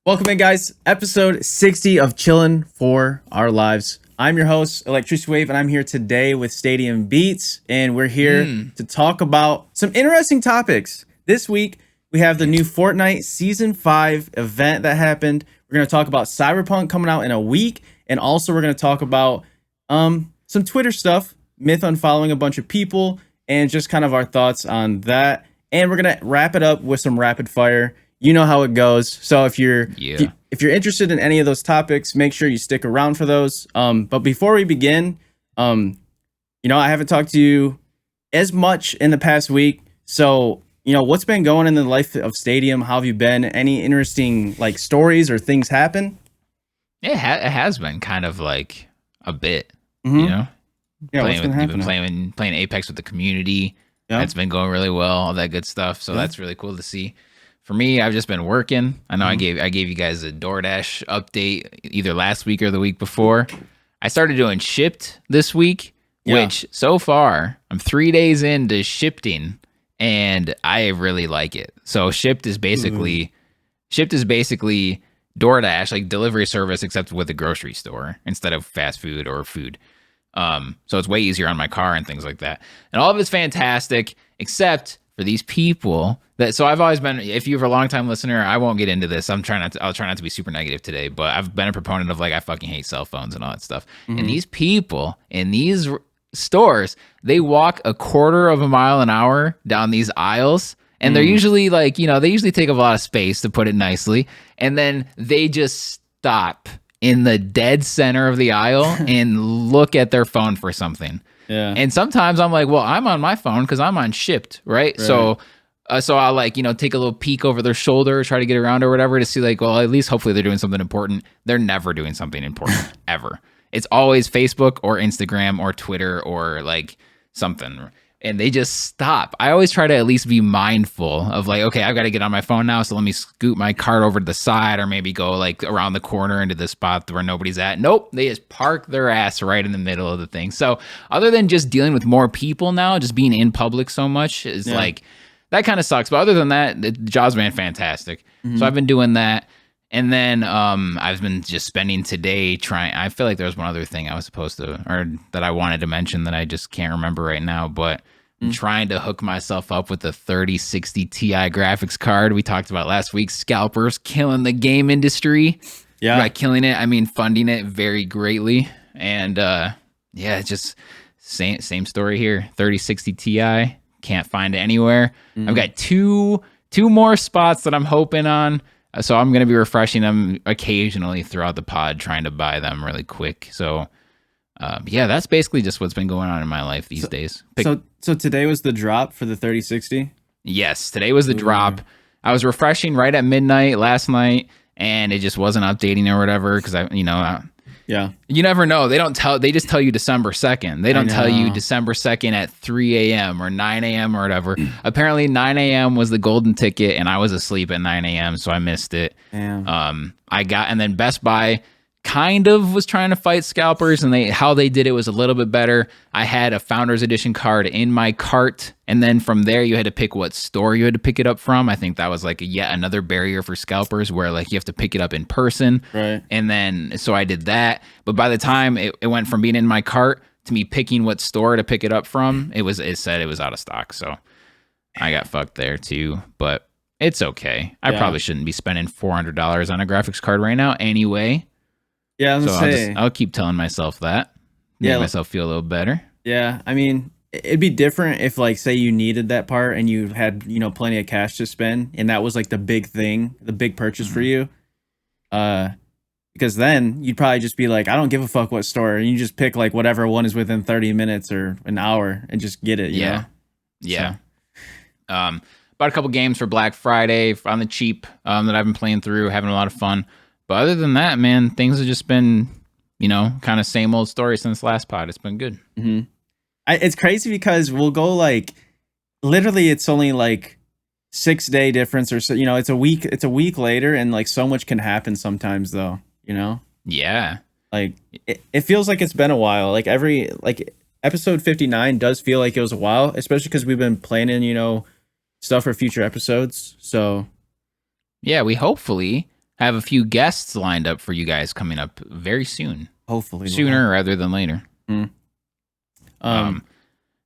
Welcome in, guys. Episode 60 of Chillin for Our Lives. I'm your host, ElectricityWave, and I'm here today with Stadium Beats, and we're here to talk about some interesting topics. This week, we have the new Fortnite Season 5 event that happened. We're going to talk about Cyberpunk coming out in a week, and also we're going to talk about some Twitter stuff, Myth unfollowing a bunch of people, and just kind of our thoughts on that. And we're going to wrap it up with some rapid fire. You know how it goes. So if you're interested in any of those topics, make sure you stick around for those. But before we begin, I haven't talked to you as much in the past week. So, what's been going in the life of Stadium? How have you been? Any interesting stories or things happen? It has been kind of like a bit, Yeah, what's been happening? Playing Apex with the community. Yeah. That's been going really well, all that good stuff. So that's really cool to see. For me, I've just been working. I know I gave you guys a DoorDash update either last week or the week before. I started doing Shipped this week, which so far I'm 3 days into shifting, and I really like it. So Shipped is basically DoorDash, like delivery service, except with a grocery store instead of fast food or food. So it's way easier on my car and things like that. And all of it's fantastic, except for these people so I've always been, if you're a long time listener, I won't get into this. I'll try not to be super negative today, but I've been a proponent of I fucking hate cell phones and all that stuff. And these people in these stores, they walk a quarter of a mile an hour down these aisles. And they're usually they usually take up a lot of space, to put it nicely. And then they just stop in the dead center of the aisle and look at their phone for something. Yeah. And sometimes I'm like, well, I'm on my phone because I'm on Shipped, right? So I'll take a little peek over their shoulder, try to get around or whatever to see at least hopefully they're doing something important. They're never doing something important ever. It's always Facebook or Instagram or Twitter or something. And they just stop. I always try to at least be mindful of okay, I've got to get on my phone now, so let me scoot my cart over to the side or maybe go around the corner into the spot where nobody's at. Nope, they just park their ass right in the middle of the thing. So other than just dealing with more people now, just being in public so much is that kind of sucks. But other than that, the job's been fantastic. So I've been doing that. And then I've been just spending today I feel like there was one other thing I was supposed to, or that I wanted to mention that I just can't remember right now, but I'm trying to hook myself up with the 3060 Ti graphics card we talked about last week. Scalpers killing the game industry. Yeah. By killing it, I mean funding it very greatly. And just same story here. 3060 Ti, can't find it anywhere. I've got two more spots that I'm hoping on. So I'm going to be refreshing them occasionally throughout the pod, trying to buy them really quick. So, that's basically just what's been going on in my life these days. So today was the drop for the 3060? Yes, today was the drop. I was refreshing right at midnight last night, and it just wasn't updating or whatever because you never know. They just tell you December 2nd. They don't tell you December 2nd at 3 a.m. or 9 a.m. or whatever. Apparently 9 a.m. was the golden ticket, and I was asleep at 9 a.m., so I missed it. Damn. And then Best Buy kind of was trying to fight scalpers, and how they did it was a little bit better. I had a Founders Edition card in my cart, and then from there you had to pick what store you had to pick it up from. I think that was yet another barrier for scalpers where you have to pick it up in person. Right. And then so I did that, but by the time it went from being in my cart to me picking what store to pick it up from, it said it was out of stock. So I got fucked there too, but it's okay. I probably shouldn't be spending $400 on a graphics card right now anyway. Yeah, I'll keep telling myself that. Make myself feel a little better. Yeah, I mean, it'd be different if, say you needed that part and you had, plenty of cash to spend, and that was the big thing, the big purchase for you. Because then you'd probably just be I don't give a fuck what store, and you just pick whatever one is within 30 minutes or an hour and just get it. You know? Yeah. So. Bought a couple games for Black Friday on the cheap that I've been playing through, having a lot of fun. But other than that, man, things have just been, kind of same old story since last pod. It's been good. Mm-hmm. It's crazy because we'll go literally it's only 6 day difference or so, it's a week later, and so much can happen sometimes though, Yeah. It feels like it's been a while. Every episode 59 does feel like it was a while, especially because we've been planning, stuff for future episodes. So yeah, we hopefully have a few guests lined up for you guys coming up very soon. Hopefully. Sooner rather than later.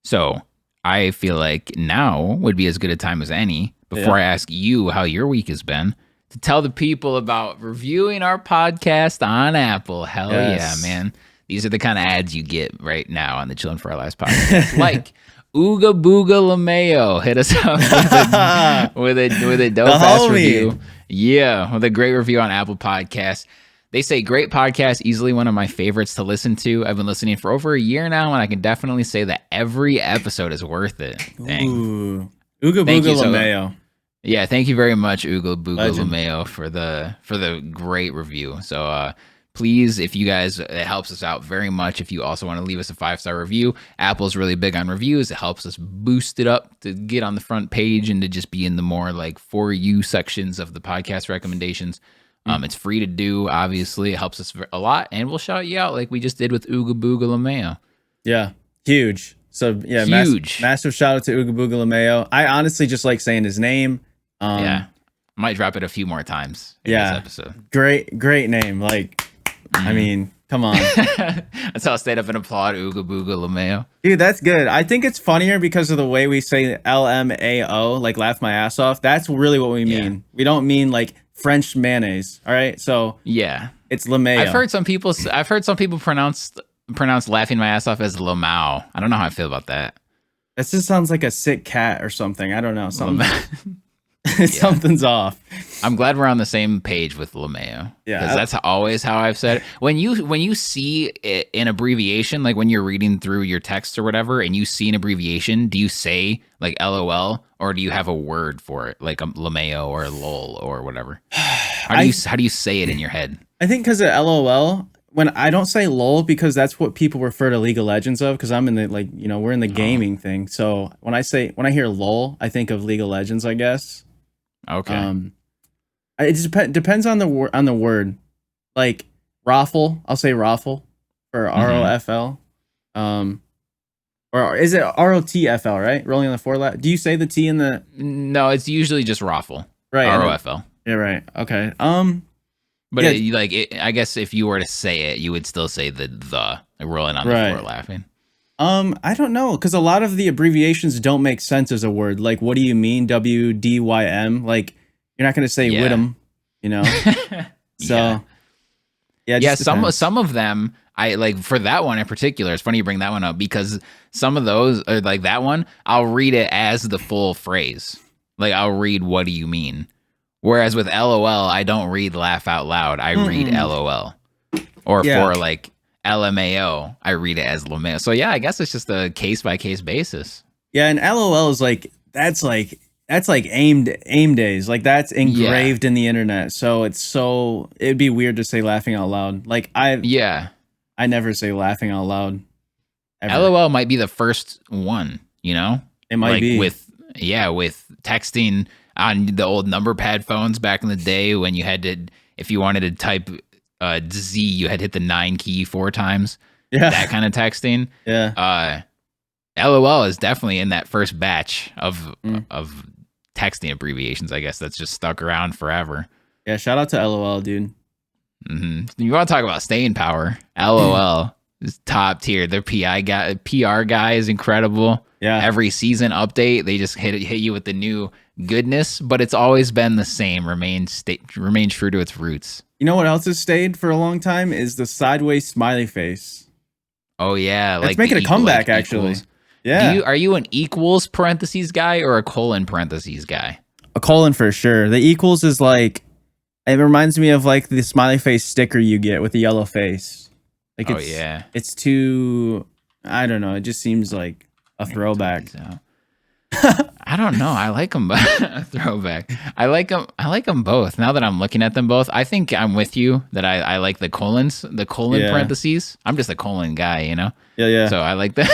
So I feel like now would be as good a time as any before I ask you how your week has been to tell the people about reviewing our podcast on Apple. Hell yeah, man. These are the kind of ads you get right now on the Chillin' for Our Lives podcast. Like Ooga Booga LeMayo hit us up with a dope ass review. Yeah, with a great review on Apple Podcasts. They say, great podcast, easily one of my favorites to listen to. I've been listening for over a year now, and I can definitely say that every episode is worth it. Dang. Ooh. Ooga Booga LeMayo. Yeah, thank you very much, Ooga Booga LeMayo, for the great review. So please, if you guys, it helps us out very much. If you also want to leave us a 5-star review, Apple's really big on reviews. It helps us boost it up to get on the front page and to just be in the more like for you sections of the podcast recommendations. It's free to do, obviously. It helps us a lot, and we'll shout you out like we just did with Ooga Booga LeMayo. Yeah, huge. So, yeah, huge. Massive shout out to Ooga Booga LeMayo. I honestly just like saying his name. I might drop it a few more times in this episode. Great name. Like, I mean, come on. That's how I stayed up and applaud Ooga Booga LeMayo. Dude, that's good. I think it's funnier because of the way we say LMAO, like laugh my ass off. That's really what we mean. Yeah. We don't mean like French mayonnaise. All right, so it's LeMayo. I've heard some people pronounce laughing my ass off as LeMao. I don't know how I feel about that. That just sounds like a sick cat or something. I don't know. Something's off. I'm glad we're on the same page with LeMayo. Yeah, because that's always how I've said it. When you see it in abbreviation, like when you're reading through your text or whatever, and you see an abbreviation, do you say like LOL or do you have a word for it, like LeMayo or LOL or whatever? How do you say it in your head? I think because of LOL. When I don't say LOL because that's what people refer to League of Legends of, because I'm in the we're in the gaming thing. So when I hear LOL, I think of League of Legends, I guess. Okay. It just depends on the word. Like raffle, I'll say raffle or ROFL. Or is it ROTFL, right? Rolling on the 4 lat. Do you say the T in the? No, it's usually just raffle. Right. ROFL. Yeah, right. Okay. But I guess if you were to say it, you would still say the like rolling on the floor laughing. I don't know, because a lot of the abbreviations don't make sense as a word. Like, what do you mean? WDYM? Like, you're not going to say Whittam, you know? So, some of them, I like for that one in particular. It's funny you bring that one up because some of those, or like that one, I'll read it as the full phrase. Like, I'll read, what do you mean? Whereas with LOL, I don't read laugh out loud. I read LOL. Or for like LMAO, I read it as LeMayo. So yeah, I guess it's just a case by case basis. Yeah, and LOL is like that's like aim days. Like that's engraved in the internet. So it'd be weird to say laughing out loud. Like I never say laughing out loud. Ever. LOL might be the first one, you know? It might be with texting on the old number pad phones back in the day when you had to, if you wanted to type Z, you had to hit the 9 key 4 times. Yeah. That kind of texting. Yeah. LOL is definitely in that first batch of texting abbreviations, I guess, that's just stuck around forever. Yeah, shout out to LOL, dude. Mm-hmm. You want to talk about staying power? LOL is top tier. Their PR guy is incredible. Yeah. Every season update, they just hit you with the new goodness, but it's always been the same. Remains true to its roots. You know what else has stayed for a long time is the sideways smiley face. Oh yeah, it's making a comeback actually. Yeah. Are you an equals parentheses guy or a colon parentheses guy? A colon for sure. The equals is like, it reminds me of like the smiley face sticker you get with the yellow face. Like it's too, I don't know. It just seems like a throwback. I don't know. I like them, but a throwback. I like them both. Now that I'm looking at them both, I think I'm with you that I like the colon parentheses. I'm just a colon guy, you know? Yeah. So I like that.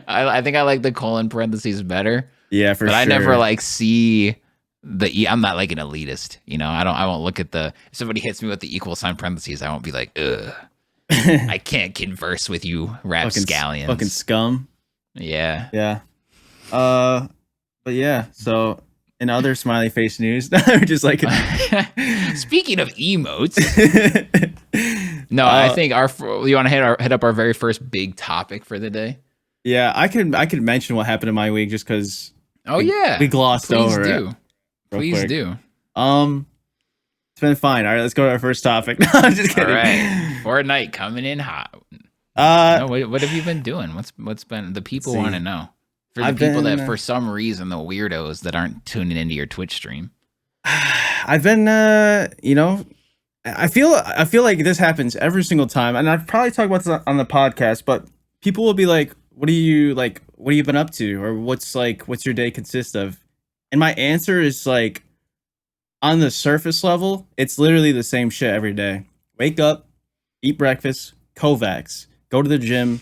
I think I like the colon parentheses better. Yeah, for sure. But I never like see I'm not like an elitist, you know? I won't look at if somebody hits me with the equal sign parentheses, I won't be like, ugh. I can't converse with you rapscallions. Fucking scum. Yeah. Yeah. But yeah, so in other smiley face news, just like speaking of emotes, no, I think you want to hit up our very first big topic for the day. Yeah, I could mention what happened in my week just because. Oh yeah, we glossed over it. Please do. It's been fine. All right, let's go to our first topic. No, I'm just kidding. All right, Fortnite coming in hot. What have you been doing? What's been the people want to know? For the people that for some reason the weirdos that aren't tuning into your Twitch stream. I've been I feel like this happens every single time, and I've probably talked about this on the podcast, but people will be like, what have you been up to, or what's your day consist of? And my answer is like, on the surface level, it's literally the same shit every day. Wake up, eat breakfast, Kovacs, go to the gym,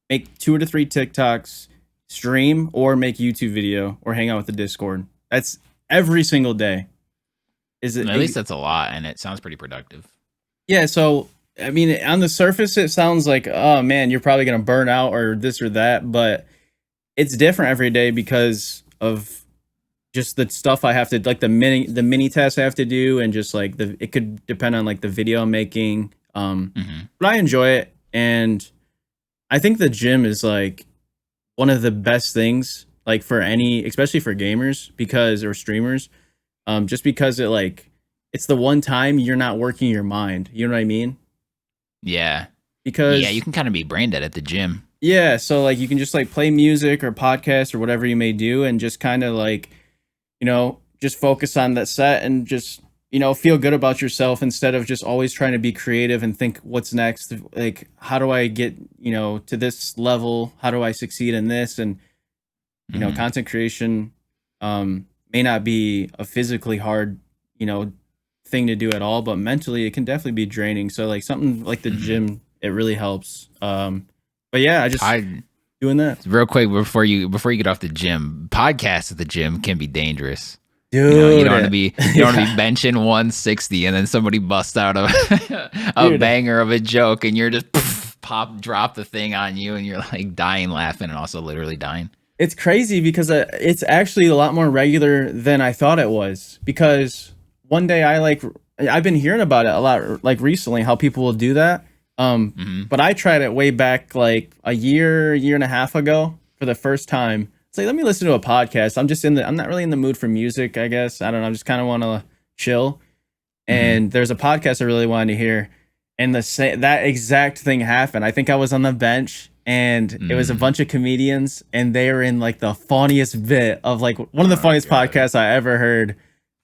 make 2 to 3 TikToks, stream, or make YouTube video, or hang out with the Discord. That's every single day. At least that's a lot, and it sounds pretty productive. Yeah, so I mean, on the surface, it sounds like, oh man, you're probably gonna burn out or this or that, but it's different every day because of just the stuff I have to, like the mini tasks I have to do, and just like it could depend on like the video I'm making. But I enjoy it, and I think the gym is like one of the best things, like for especially for gamers or streamers, just because it's the one time you're not working your mind. You know what I mean? Yeah. Because you can kind of be brain dead at the gym. Yeah, so like you can just like play music or podcast or whatever you may do, and just kind of like, just focus on that set and just, feel good about yourself instead of just always trying to be creative and think what's next. Like, how do I get, to this level? How do I succeed in this? And, content creation may not be a physically hard, thing to do at all, but mentally it can definitely be draining. So like something like the gym, it really helps. But yeah, I doing that real quick before you get off the gym. Podcasts at the gym can be dangerous. Dude, you don't want to be benching 160 and then somebody busts out a banger of a joke and you're just drop the thing on you and you're like dying laughing and also literally dying. It's crazy because it's actually a lot more regular than I thought it was, because one day I've been hearing about it a lot, like recently, how people will do that. But I tried it way back like a year and a half ago for the first time. It's like, let me listen to a podcast. I'm not really in the mood for music, I guess. I don't know. I just kind of want to chill. And there's a podcast I really wanted to hear. And that exact thing happened. I think I was on the bench and it was a bunch of comedians and they were in like the funniest bit of like one of the funniest podcasts I ever heard.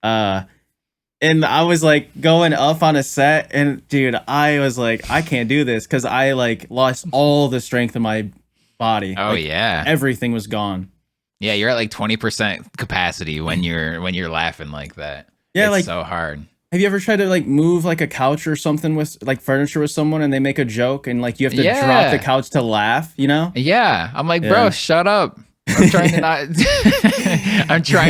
And I was like going up on a set, and dude, I was like, I can't do this because I like lost all the strength in my body. Oh yeah, everything was gone. Yeah, you're at like 20% capacity when you're laughing like that. Yeah, it's like so hard. Have you ever tried to like move like a couch or something with like furniture with someone, and they make a joke and like you have to drop the couch to laugh? Yeah, I'm like, bro, shut up. I'm trying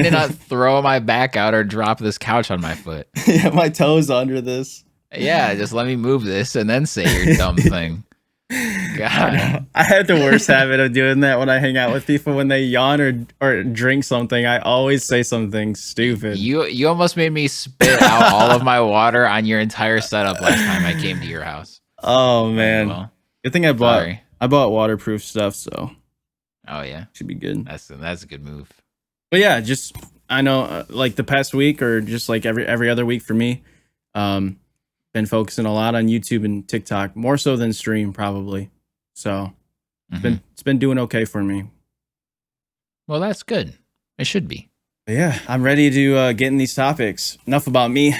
to not throw my back out or drop this couch on my foot. Yeah, my toes under this. Yeah, just let me move this and then say your dumb thing. God. I had the worst habit of doing that when I hang out with people. When they yawn or drink something, I always say something stupid. You almost made me spit out all of my water on your entire setup last time I came to your house. Oh man. Well, good thing I bought waterproof stuff, so oh yeah, should be good. That's a good move. But yeah, just I know like the past week or just like every other week for me, been focusing a lot on YouTube and TikTok, more so than stream probably. So it's been doing okay for me. Well, that's good. It should be. But yeah, I'm ready to get in these topics. Enough about me.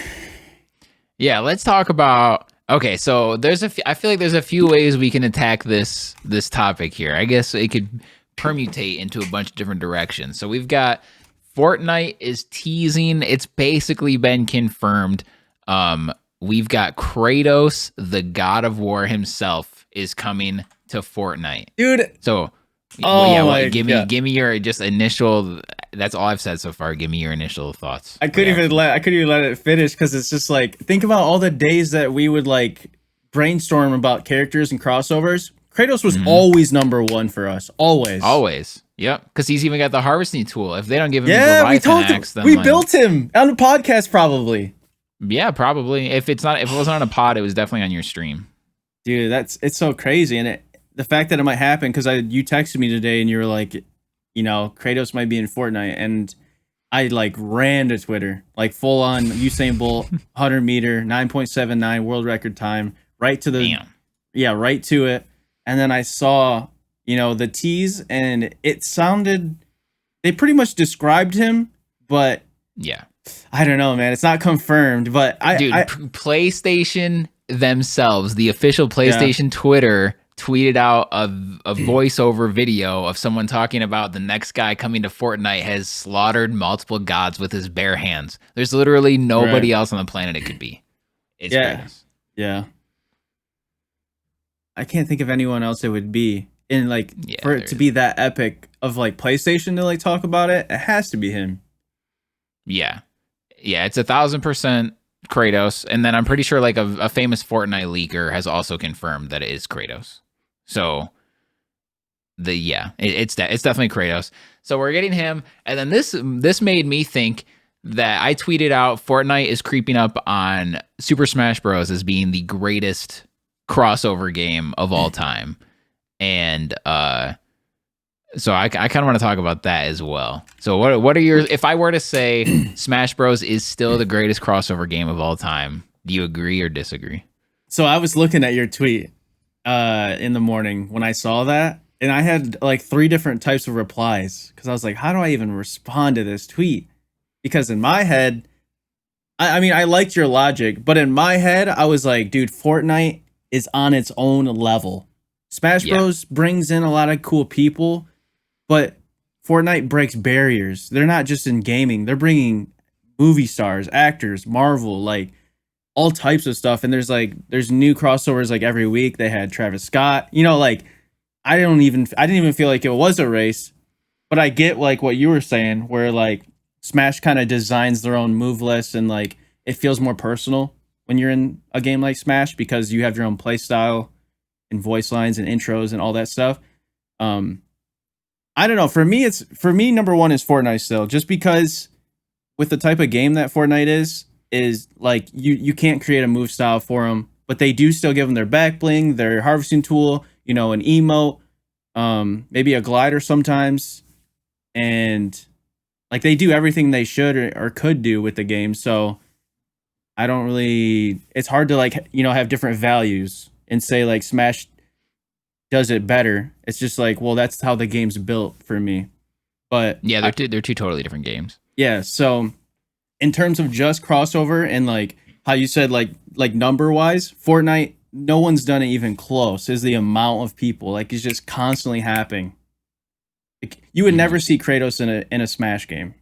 Yeah, let's talk about. Okay, so I feel like there's a few ways we can attack this topic here. I guess it could permutate into a bunch of different directions. So we've got Fortnite is teasing. It's basically been confirmed. We've got Kratos, the God of War himself, is coming to Fortnite, dude. So, give me your just initial. That's all I've said so far. Give me your initial thoughts. I couldn't even let it finish because it's just like, think about all the days that we would like brainstorm about characters and crossovers. Kratos was always number one for us. Always. Always. Yep, because he's even got the harvesting tool. If they don't give him his Yeah, we Leviathan told him. axe, then We like, built him on the podcast, probably. yeah, probably. If it wasn't on a pod, it was definitely on your stream. Dude, it's so crazy, and the fact that it might happen because you texted me today and you were like, Kratos might be in Fortnite, and I like ran to Twitter, like full on Usain Bolt 100-meter 9.79 world record time, right to the right to it, and then I saw the tease, and it sounded they pretty much described him, but yeah, I don't know, man. It's not confirmed, but PlayStation themselves, the official PlayStation Twitter, tweeted out a voiceover video of someone talking about the next guy coming to Fortnite has slaughtered multiple gods with his bare hands. There's literally nobody else on the planet it could be. It's Kratos. Yeah. I can't think of anyone else it would be. And for it to be that epic of like PlayStation to like talk about it, it has to be him. Yeah. Yeah, it's 1,000% Kratos, and then I'm pretty sure like a famous Fortnite leaker has also confirmed that it is Kratos. So it's definitely Kratos. So we're getting him, and then this made me think that I tweeted out Fortnite is creeping up on Super Smash Bros. As being the greatest crossover game of all time, and so I kind of want to talk about that as well. So what are your, if I were to say Smash Bros is still the greatest crossover game of all time, do you agree or disagree? So I was looking at your tweet in the morning when I saw that, and I had like 3 different types of replies because I was like, how do I even respond to this tweet? Because in my head, I mean, I liked your logic, but in my head, I was like, dude, Fortnite is on its own level. Smash Bros brings in a lot of cool people, but Fortnite breaks barriers. They're not just in gaming. They're bringing movie stars, actors, Marvel, like all types of stuff. And there's new crossovers like every week. They had Travis Scott. I didn't even feel like it was a race, but I get like what you were saying, where like Smash kind of designs their own move list, and like it feels more personal when you're in a game like Smash because you have your own play style and voice lines and intros and all that stuff. I don't know. For me, number one is Fortnite still, just because with the type of game that Fortnite is like you can't create a move style for them, but they do still give them their back bling, their harvesting tool, an emote, maybe a glider sometimes, and like they do everything they should or could do with the game. So I don't really. It's hard to like have different values and say like Smash does it better. It's just like, well, that's how the game's built for me. But yeah, they're two totally different games. Yeah, so in terms of just crossover and like how you said like number wise, Fortnite, no one's done it even close. Is the amount of people like it's just constantly happening. Like, you would never see Kratos in a Smash game.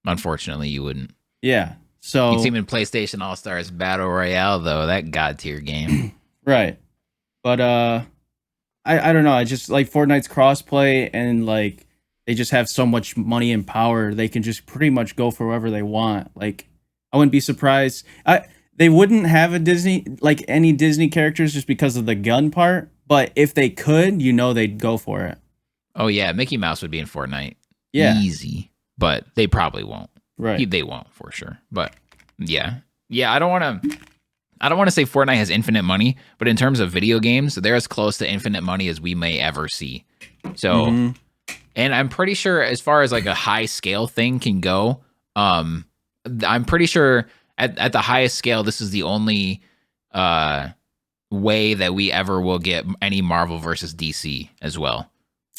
Unfortunately, you wouldn't. Yeah, so you'd see him in PlayStation All Stars Battle Royale though, that god tier game. Right, but I don't know. I just like Fortnite's crossplay, and like they just have so much money and power. They can just pretty much go for whoever they want. Like I wouldn't be surprised. They wouldn't have any Disney characters just because of the gun part. But if they could, they'd go for it. Oh yeah, Mickey Mouse would be in Fortnite. Yeah, easy. But they probably won't. Right, they won't for sure. But yeah. I don't want to say Fortnite has infinite money, but in terms of video games, they're as close to infinite money as we may ever see. So, and I'm pretty sure as far as like a high scale thing can go, I'm pretty sure at the highest scale, this is the only way that we ever will get any Marvel versus DC as well,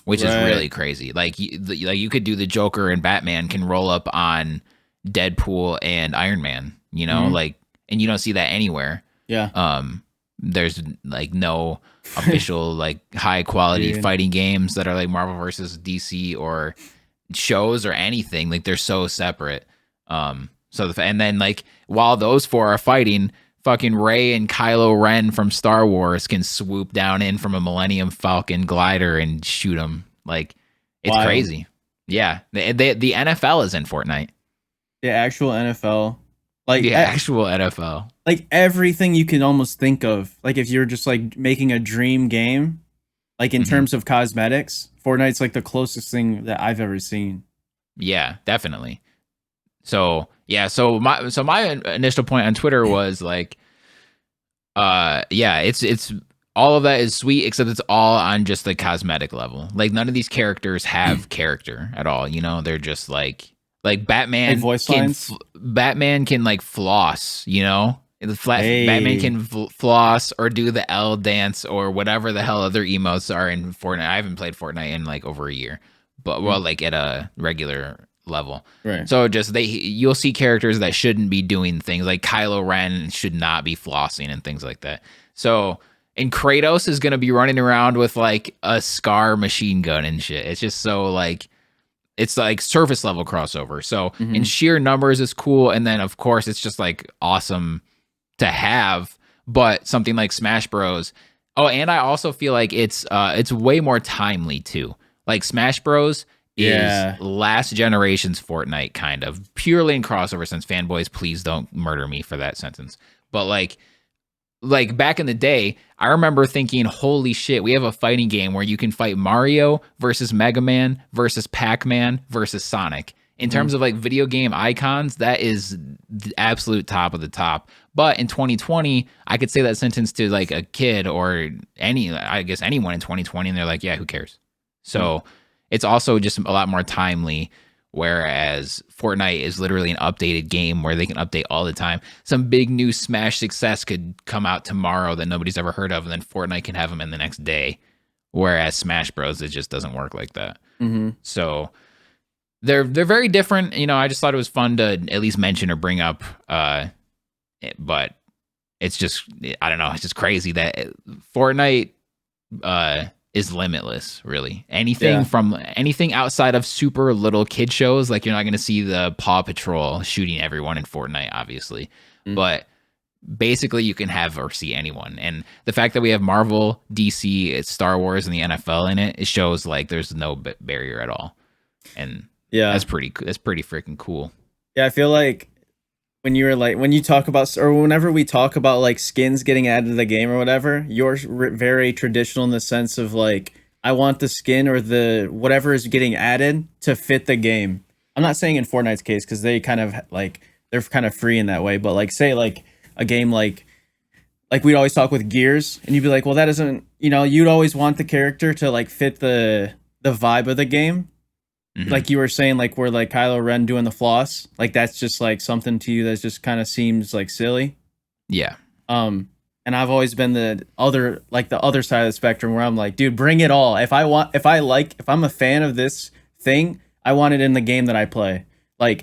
which is really crazy. Like you could do the Joker and Batman can roll up on Deadpool and Iron Man, and you don't see that anywhere. Yeah. There's like no official like high quality fighting games that are like Marvel versus DC or shows or anything. Like they're so separate. And then like while those 4 are fighting, fucking Rey and Kylo Ren from Star Wars can swoop down in from a Millennium Falcon glider and shoot them. Like it's crazy. Yeah. The NFL is in Fortnite. The actual NFL. Like the actual NFL. Like everything you can almost think of. Like if you're just like making a dream game, Like in terms of cosmetics, Fortnite's like the closest thing that I've ever seen. Yeah, definitely. So yeah, so my initial point on Twitter was like, yeah, it's all of that is sweet, except it's all on just the cosmetic level. Like none of these characters have character at all. You know, they're just like Like Batman voice lines. Batman can like floss. You know, Batman Hey. can floss or do the L dance or whatever the hell other emotes are in Fortnite. I haven't played Fortnite in like over a year, but well, like at a regular level. Right. So just you'll see characters that shouldn't be doing things like Kylo Ren should not be flossing and things like that. So and Kratos is gonna be running around with like a Scar machine gun and shit. It's just so like it's like surface level crossover. So in sheer numbers is cool, and then of course it's just like awesome to have. But something like Smash Bros. Oh, and I also feel like it's way more timely too. Like Smash Bros is last generation's Fortnite, kind of purely in crossover sense. Fanboys, please don't murder me for that sentence. But like back in the day, I remember thinking, holy shit, we have a fighting game where you can fight Mario versus Mega Man versus Pac-Man versus Sonic. In terms of like video game icons, that is the absolute top of the top. But in 2020, I could say that sentence to like a kid or I guess anyone in 2020, and they're like, yeah, who cares? So it's also just a lot more timely. Whereas Fortnite is literally an updated game where they can update all the time. Some big new Smash success could come out tomorrow that nobody's ever heard of, and then Fortnite can have them in the next day. Whereas Smash Bros, it just doesn't work like that. So they're very different. You know, I just thought it was fun to at least mention or bring up. But it's just, I don't know, it's just crazy that Fortnite is limitless, really. Anything outside of super little kid shows, like you're not going to see the Paw Patrol shooting everyone in Fortnite, obviously. But basically you can have or see anyone. And the fact that we have Marvel, DC, Star Wars, and the NFL in it, it shows like there's no barrier at all. And that's pretty freaking cool. Yeah, I feel like when you talk about, or whenever we talk about like skins getting added to the game or whatever, you're very traditional in the sense of like, I want the skin or the whatever is getting added to fit the game. I'm not saying in Fortnite's case, because they kind of like, they're kind of free in that way, but like say like a game like we'd always talk with Gears, and you'd be like, well, that isn't, you know, you'd always want the character to like fit the vibe of the game. Like you were saying, like where like Kylo Ren doing the floss, like that's just like something to you that just kind of seems like silly. Yeah. And I've always been the other side of the spectrum where I'm like, dude, bring it all. If I'm a fan of this thing, I want it in the game that I play. Like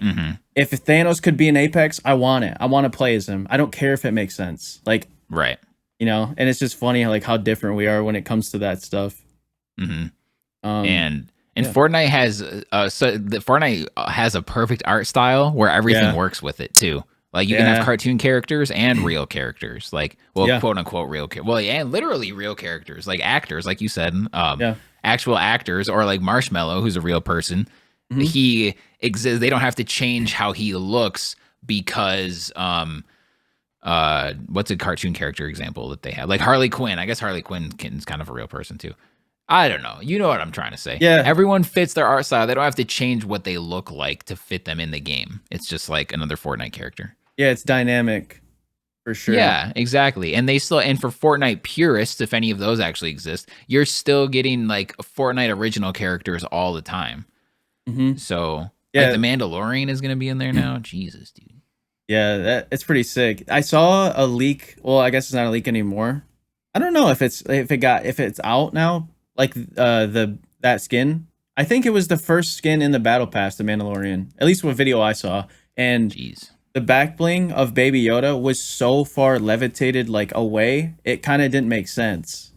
if Thanos could be in Apex, I want it. I want to play as him. I don't care if it makes sense. Like, right. You know, and it's just funny how different we are when it comes to that stuff. And Fortnite has a perfect art style where everything works with it too. Like you can have cartoon characters and real characters, like quote unquote real and literally real characters, like actors, like you said, actual actors, or like Marshmallow, who's a real person. He exists. They don't have to change how he looks because what's a cartoon character example that they have? Like Harley Quinn. I guess Harley Quinn is kind of a real person too. I don't know. You know what I'm trying to say. Yeah. Everyone fits their art style. They don't have to change what they look like to fit them in the game. It's just like another Fortnite character. Yeah, it's dynamic for sure. Yeah, exactly. And and for Fortnite purists, if any of those actually exist, you're still getting like Fortnite original characters all the time. So like the Mandalorian is going to be in there now. Jesus, dude. Yeah, it's pretty sick. I saw a leak. Well, I guess it's not a leak anymore. I don't know if it's out now. Like that skin, I think it was the first skin in the battle pass, the Mandalorian. At least what video I saw, and the back bling of Baby Yoda was so far levitated like away, it kind of didn't make sense.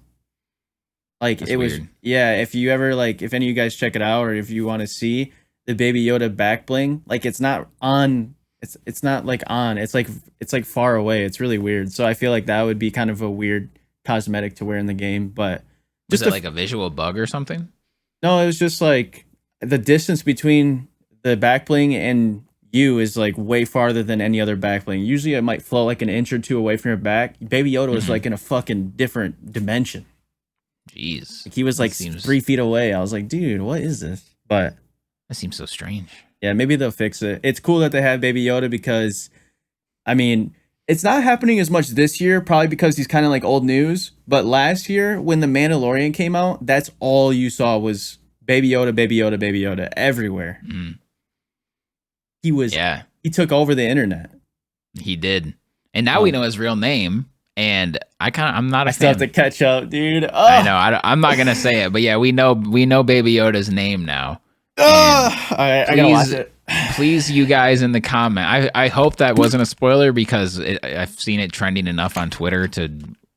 Like that's weird. If you ever if any of you guys check it out, or if you want to see the Baby Yoda back bling, like it's not on. It's not like on. It's like far away. It's really weird. So I feel like that would be kind of a weird cosmetic to wear in the game, but. Was it like a visual bug or something? No, it was just like the distance between the back bling and you is like way farther than any other back bling. Usually it might float like an inch or two away from your back. Baby Yoda was like in a fucking different dimension. Jeez. Like, he was like 3 feet away. I was like, dude, what is this? But that seems so strange. Yeah, maybe they'll fix it. It's cool that they have Baby Yoda because, I mean, it's not happening as much this year, probably because he's kind of like old news. But last year, when The Mandalorian came out, that's all you saw was Baby Yoda, Baby Yoda, Baby Yoda everywhere. He took over the internet. He did. And now we know his real name. And I'm not a fan. I still have to catch up, dude. I know. I'm not going to say it. But yeah, we know Baby Yoda's name now. All right, I gotta watch it. Please, you guys in the comment. I hope that wasn't a spoiler because I've seen it trending enough on Twitter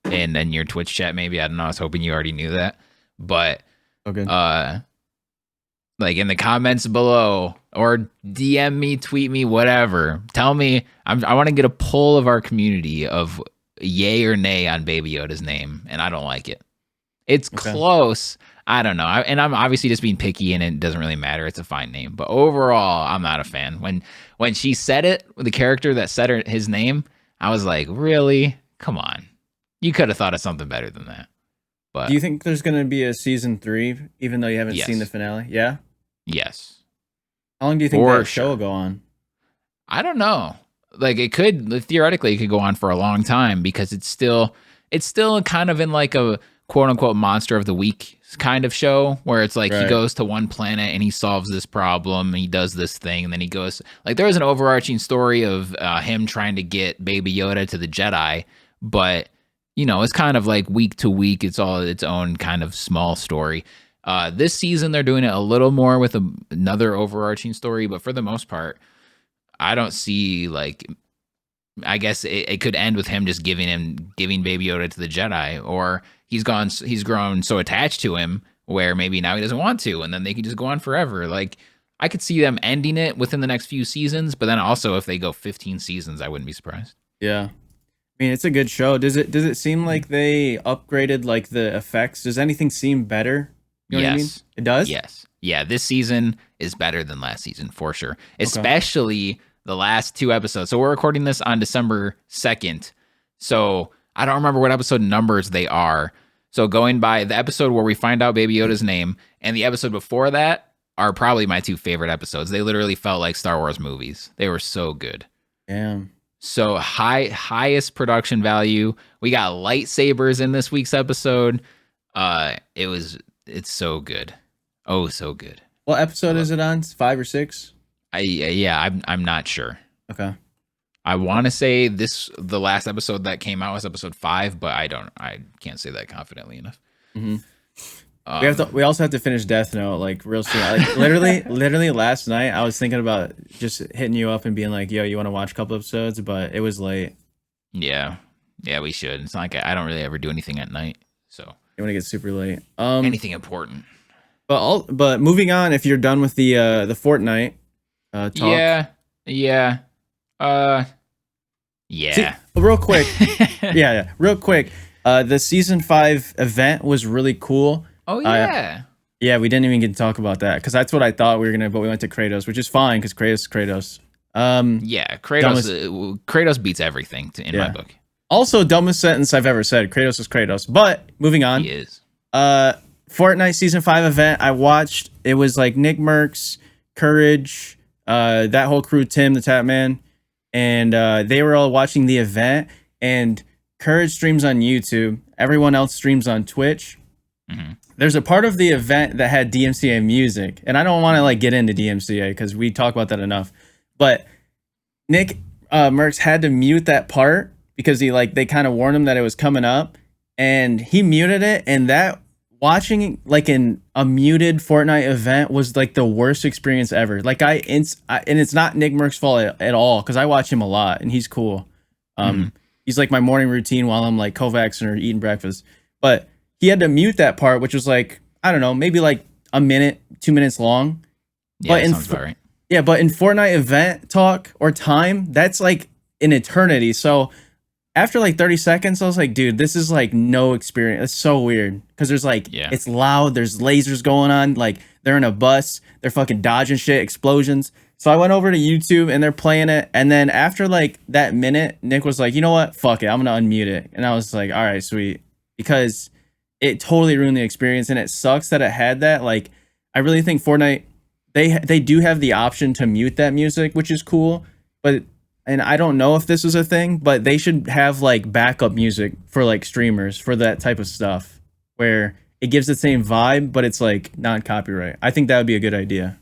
and then your Twitch chat maybe. I don't know. I was hoping you already knew that. But okay. Like in the comments below or DM me, tweet me, whatever. Tell me. I want to get a poll of our community of yay or nay on Baby Yoda's name, and I don't like it. It's close. I don't know. And I'm obviously just being picky, and it doesn't really matter. It's a fine name. But overall, I'm not a fan. When she said it, the character that said his name, I was like, really? Come on. You could have thought of something better than that. But do you think there's going to be a season 3, even though you haven't seen the finale? Yeah? Yes. How long do you think that show will go on? I don't know. Like, theoretically, it could go on for a long time because it's still kind of in like a quote unquote monster of the week kind of show where it's like he goes to one planet and he solves this problem and he does this thing and then he goes like there was an overarching story of him trying to get Baby Yoda to the Jedi, but it's kind of like week to week it's all its own kind of small story. This season they're doing it a little more with another overarching story, but for the most part I don't see like I guess it could end with him just giving Baby Yoda to the Jedi, or he's grown so attached to him where maybe now he doesn't want to, and then they can just go on forever. Like I could see them ending it within the next few seasons, but then also if they go 15 seasons, I wouldn't be surprised. Yeah. I mean, it's a good show. Does it seem like they upgraded like the effects? Does anything seem better? You know what I mean? It does? Yes. Yeah, this season is better than last season for sure. Especially the last 2 episodes. So we're recording this on December 2nd. So I don't remember what episode numbers they are. So going by the episode where we find out Baby Yoda's name and the episode before that are probably my 2 favorite episodes. They literally felt like Star Wars movies. They were so good. Damn. So highest production value. We got lightsabers in this week's episode. It's so good. Oh, so good. What episode is it on? 5 or 6? I'm not sure. Okay. I want to say the last episode that came out was episode 5, but I can't say that confidently enough. Mm-hmm. We also have to finish Death Note like real soon. Like literally last night I was thinking about just hitting you up and being like, yo, you want to watch a couple episodes? But it was late. Yeah, we should. It's not like I don't really ever do anything at night, so you want to get super late. Anything important. But moving on, if you're done with the Fortnite talk. Yeah. See, real quick. yeah. Real quick. The season 5 event was really cool. Oh yeah. Yeah, we didn't even get to talk about that because that's what I thought we were gonna. But we went to Kratos, which is fine because Kratos. Yeah, Kratos beats everything in my book. Also, dumbest sentence I've ever said. Kratos is Kratos. But moving on. He is. Fortnite season 5 event I watched. It was like Nick Merckx, Courage, that whole crew, Tim the Tap Man, and they were all watching the event. And Courage streams on YouTube. Everyone else streams on Twitch. Mm-hmm. There's a part of the event that had DMCA music, and I don't want to like get into DMCA because we talk about that enough. But Nick Merckx had to mute that part because they kind of warned him that it was coming up, and he muted it. And that watching like a muted Fortnite event was like the worst experience ever. Like and it's not Nick Merckx's fault at all because I watch him a lot and he's cool. He's like my morning routine while I'm like Kovaxing or eating breakfast. But he had to mute that part, which was like, I don't know, maybe like a minute, 2 minutes long. Yeah, that sounds about right. Yeah, but in Fortnite event talk or time, that's like an eternity. So after like 30 seconds, I was like, dude, this is like no experience. It's so weird because there's like, it's loud. There's lasers going on. Like they're in a bus. They're fucking dodging shit, explosions. So I went over to YouTube and they're playing it. And then after like that minute, Nick was like, you know what? Fuck it. I'm going to unmute it. And I was like, all right, sweet. Because it totally ruined the experience, and it sucks that it had that. Like, I really think Fortnite, they do have the option to mute that music, which is cool, but and I don't know if this is a thing, but they should have like backup music for like streamers for that type of stuff where it gives the same vibe, but it's like non-copyright. I think that would be a good idea.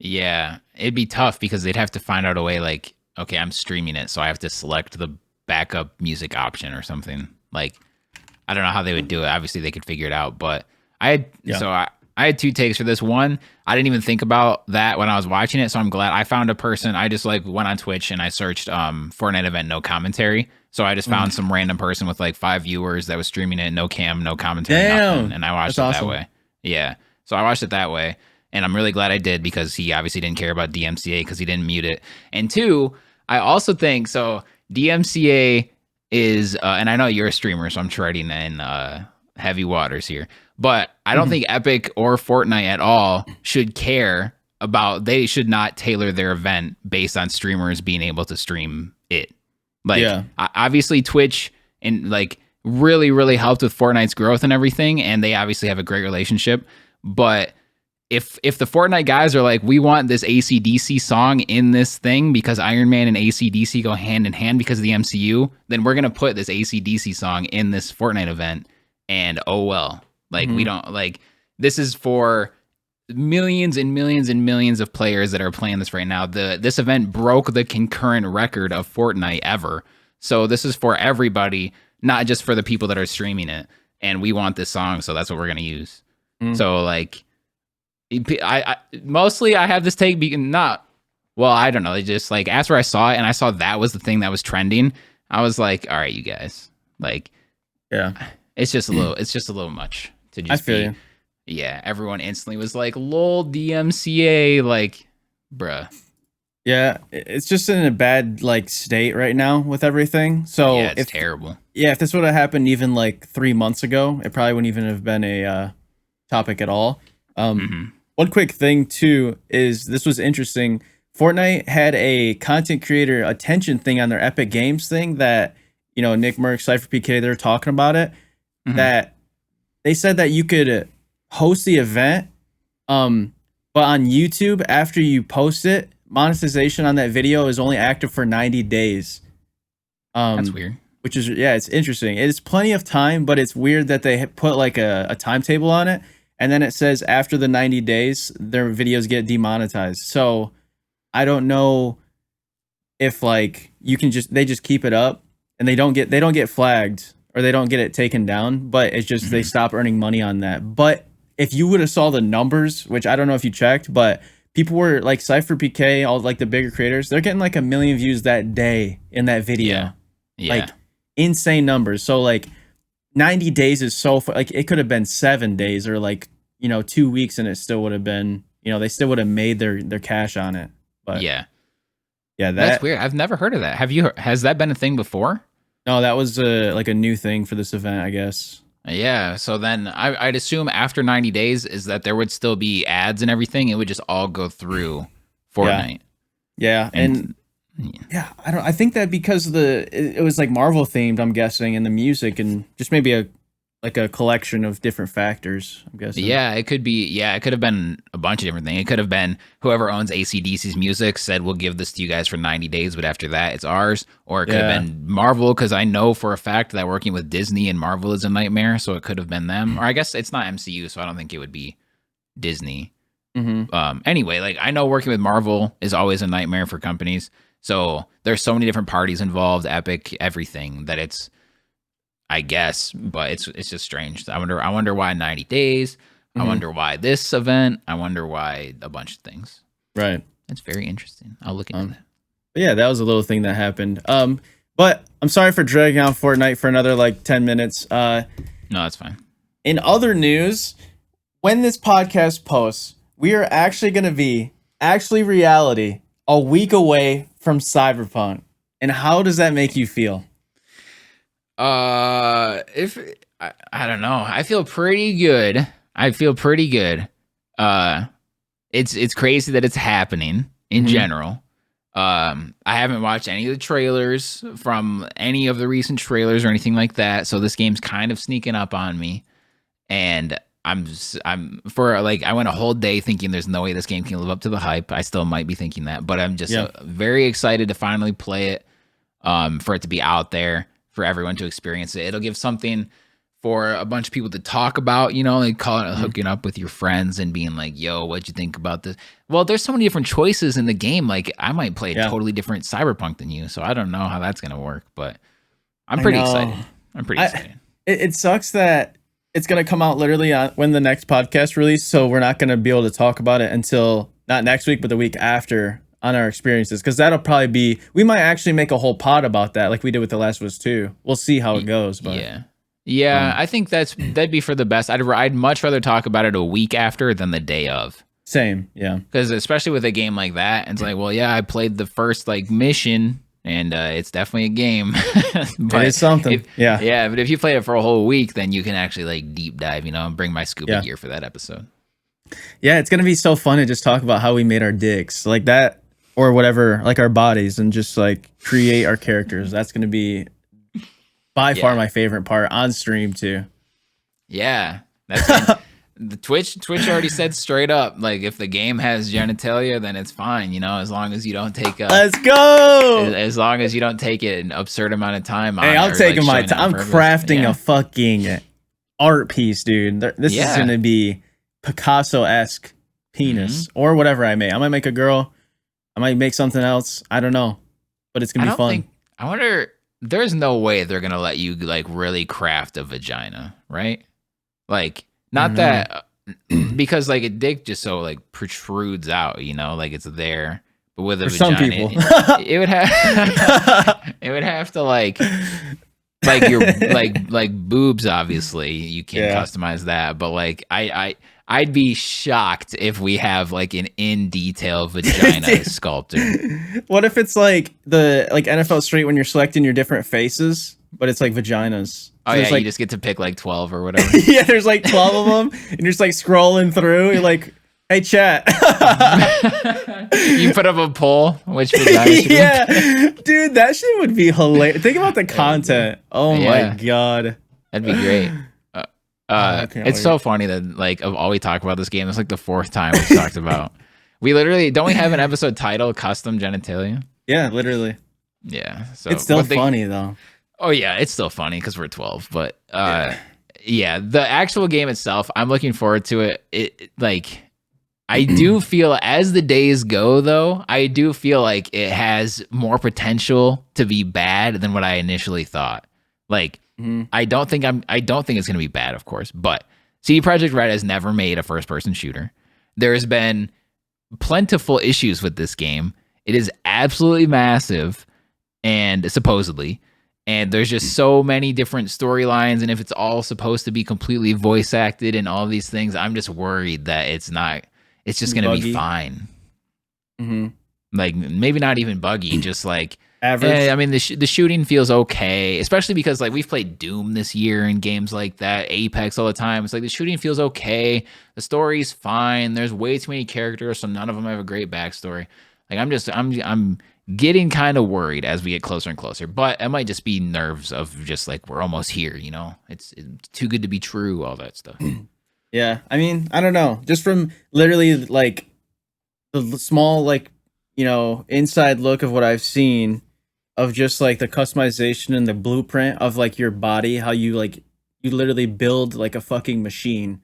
Yeah, it'd be tough because they'd have to find out a way like, okay, I'm streaming it, so I have to select the backup music option or something. Like, I don't know how they would do it. Obviously, they could figure it out, but I had two takes for this. One, I didn't even think about that when I was watching it, so I'm glad I found a person. I just like went on Twitch and I searched Fortnite event no commentary. So I just found some random person with like 5 viewers that was streaming it, no cam, no commentary, nothing, and I watched it that way. Yeah, so I watched it that way, and I'm really glad I did because he obviously didn't care about DMCA because he didn't mute it. And two, I also think so. DMCA is, and I know you're a streamer, so I'm treading in heavy waters here. But I don't think Epic or Fortnite at all should care about, they should not tailor their event based on streamers being able to stream it. Like, obviously Twitch and like really, really helped with Fortnite's growth and everything. And they obviously have a great relationship. But if the Fortnite guys are like, we want this AC/DC song in this thing because Iron Man and AC/DC go hand in hand because of the MCU, then we're going to put this AC/DC song in this Fortnite event. And oh well. Like, we don't, like, this is for millions and millions and millions of players that are playing this right now. This event broke the concurrent record of Fortnite ever. So this is for everybody, not just for the people that are streaming it. And we want this song, so that's what we're going to use. So, like, I mostly I have this take being not, well, I don't know. They just, like, after I saw it and I saw that was the thing that was trending, I was like, all right, you guys, like, it's just a little much. To just be, yeah, everyone instantly was like, lol, DMCA, like, bruh. Yeah, it's just in a bad, like, state right now with everything. So yeah, it's terrible. Yeah, if this would have happened even, like, 3 months ago, it probably wouldn't even have been a topic at all. One quick thing, too, is this was interesting. Fortnite had a content creator attention thing on their Epic Games thing that, you know, Nick Merck, CypherPK, they're talking about it, that they said that you could host the event, but on YouTube, after you post it, monetization on that video is only active for 90 days. That's weird. Which is, yeah, it's interesting. It's plenty of time, but it's weird that they put like a timetable on it, and then it says after the 90 days, their videos get demonetized. So I don't know if like you can they just keep it up and they don't get flagged or they don't get it taken down, but it's just they stop earning money on that. But if you would have saw the numbers, which I don't know if you checked, but people were like CypherPK, all like the bigger creators, they're getting like 1 million views that day in that video. Like insane numbers. So like 90 days is so like it could have been 7 days or like, you know, 2 weeks and it still would have been, you know, they still would have made their cash on it. But yeah, that's weird. I've never heard of that. Has that been a thing before? No, that was like a new thing for this event, I guess. Yeah, so then I'd assume after 90 days is that there would still be ads and everything. It would just all go through Fortnite. Yeah, and I think that because it was like Marvel themed, I'm guessing, and the music and just maybe a collection of different factors, I'm guessing. Yeah, it could be. Yeah, it could have been a bunch of different things. It could have been whoever owns AC/DC's music said, we'll give this to you guys for 90 days, but after that, it's ours. Or it could have been Marvel, because I know for a fact that working with Disney and Marvel is a nightmare, so it could have been them. Or I guess it's not MCU, so I don't think it would be Disney. Anyway, like I know working with Marvel is always a nightmare for companies. So there's so many different parties involved, Epic, everything, that it's, I guess, but it's just strange. I wonder why 90 days. I wonder why this event. I wonder why a bunch of things. Right. It's very interesting. I'll look into that. But yeah, that was a little thing that happened. But I'm sorry for dragging out Fortnite for another like 10 minutes. No, that's fine. In other news, when this podcast posts, we are actually going to be reality a week away from Cyberpunk. And how does that make you feel? If I don't know, I feel pretty good. It's crazy that it's happening in general. I haven't watched any of the trailers from any of the recent trailers or anything like that, so this game's kind of sneaking up on me. and I'm for like I went a whole day thinking there's no way this game can live up to the hype. I still might be thinking that, but I'm just very excited to finally play it, for it to be out there for everyone to experience it. It'll give something for a bunch of people to talk about, you know, like hooking up with your friends and being like, yo, what'd you think about this? Well, there's so many different choices in the game. Like I might play a totally different Cyberpunk than you, so I don't know how that's gonna work, but I'm pretty excited. I'm pretty excited. It sucks that it's going to come out literally on when the next podcast release, so we're not going to be able to talk about it until not next week, but the week after on our experiences, because that'll probably be, we might actually make a whole pod about that like we did with The Last of Us 2. We'll see how it goes. But yeah, I think that'd be for the best. I'd much rather talk about it a week after than the day of. Same, yeah. Because especially with a game like that, it's like, well, yeah, I played the first like mission, and it's definitely a game. But it is something. Yeah, but if you played it for a whole week, then you can actually like deep dive, you know, and bring my scuba gear for that episode. Yeah, it's gonna be so fun to just talk about how we made our dicks like that, or whatever, like our bodies, and just like create our characters. That's gonna be by far my favorite part on stream too. Yeah, that's the Twitch already said straight up, like if the game has genitalia, then it's fine, you know, as long as you don't take let's go. As long as you don't take it an absurd amount of time. Hey, I'm taking my time. I'm crafting a fucking art piece, dude. This is gonna be Picasso-esque penis or whatever I make. I might make a girl. I might make something else. I don't know, but it's gonna be fun. I wonder. There's no way they're gonna let you like really craft a vagina, right? Like. Not that, because like a dick just so like protrudes out, you know, like it's there. But with a vagina, some people, it would have, it would have to like your like boobs. Obviously, you can't customize that. But like I'd be shocked if we have like an in detail vagina sculptor. What if it's like the NFL Street when you're selecting your different faces, but it's like vaginas? Oh, yeah, you just get to pick like 12 or whatever. Yeah, there's like 12 of them, and you're just like scrolling through. You're like, hey, chat. You put up a poll, which vagina should be. Dude, that shit would be hilarious. Think about the content. Oh my god. That'd be great. It's so funny that like of all we talk about this game, it's like the fourth time we've talked about. We literally don't we have an episode titled Custom Genitalia? Yeah, literally. Yeah. So it's still funny though. Oh yeah, it's still funny because we're 12. But the actual game itself, I'm looking forward to it. It like I do feel as the days go though, I do feel like it has more potential to be bad than what I initially thought. Like I don't think it's gonna be bad, of course, but CD Projekt Red has never made a first-person shooter. There's been plentiful issues with this game. It is absolutely massive, and supposedly. And there's just so many different storylines, and if it's all supposed to be completely voice acted and all these things, I'm just worried that it's not. It's just going to be fine. Like maybe not even buggy, just like average. I mean, the shooting feels okay, especially because like we've played Doom this year and games like that, Apex all the time. It's like the shooting feels okay, the story's fine. There's way too many characters, so none of them have a great backstory. Like I'm getting kind of worried as we get closer and closer, but it might just be nerves of just like we're almost here, you know. It's too good to be true, all that stuff. Yeah, I mean, I don't know, just from literally like the small like, you know, inside look of what I've seen of just like the customization and the blueprint of like your body, how you literally build like a fucking machine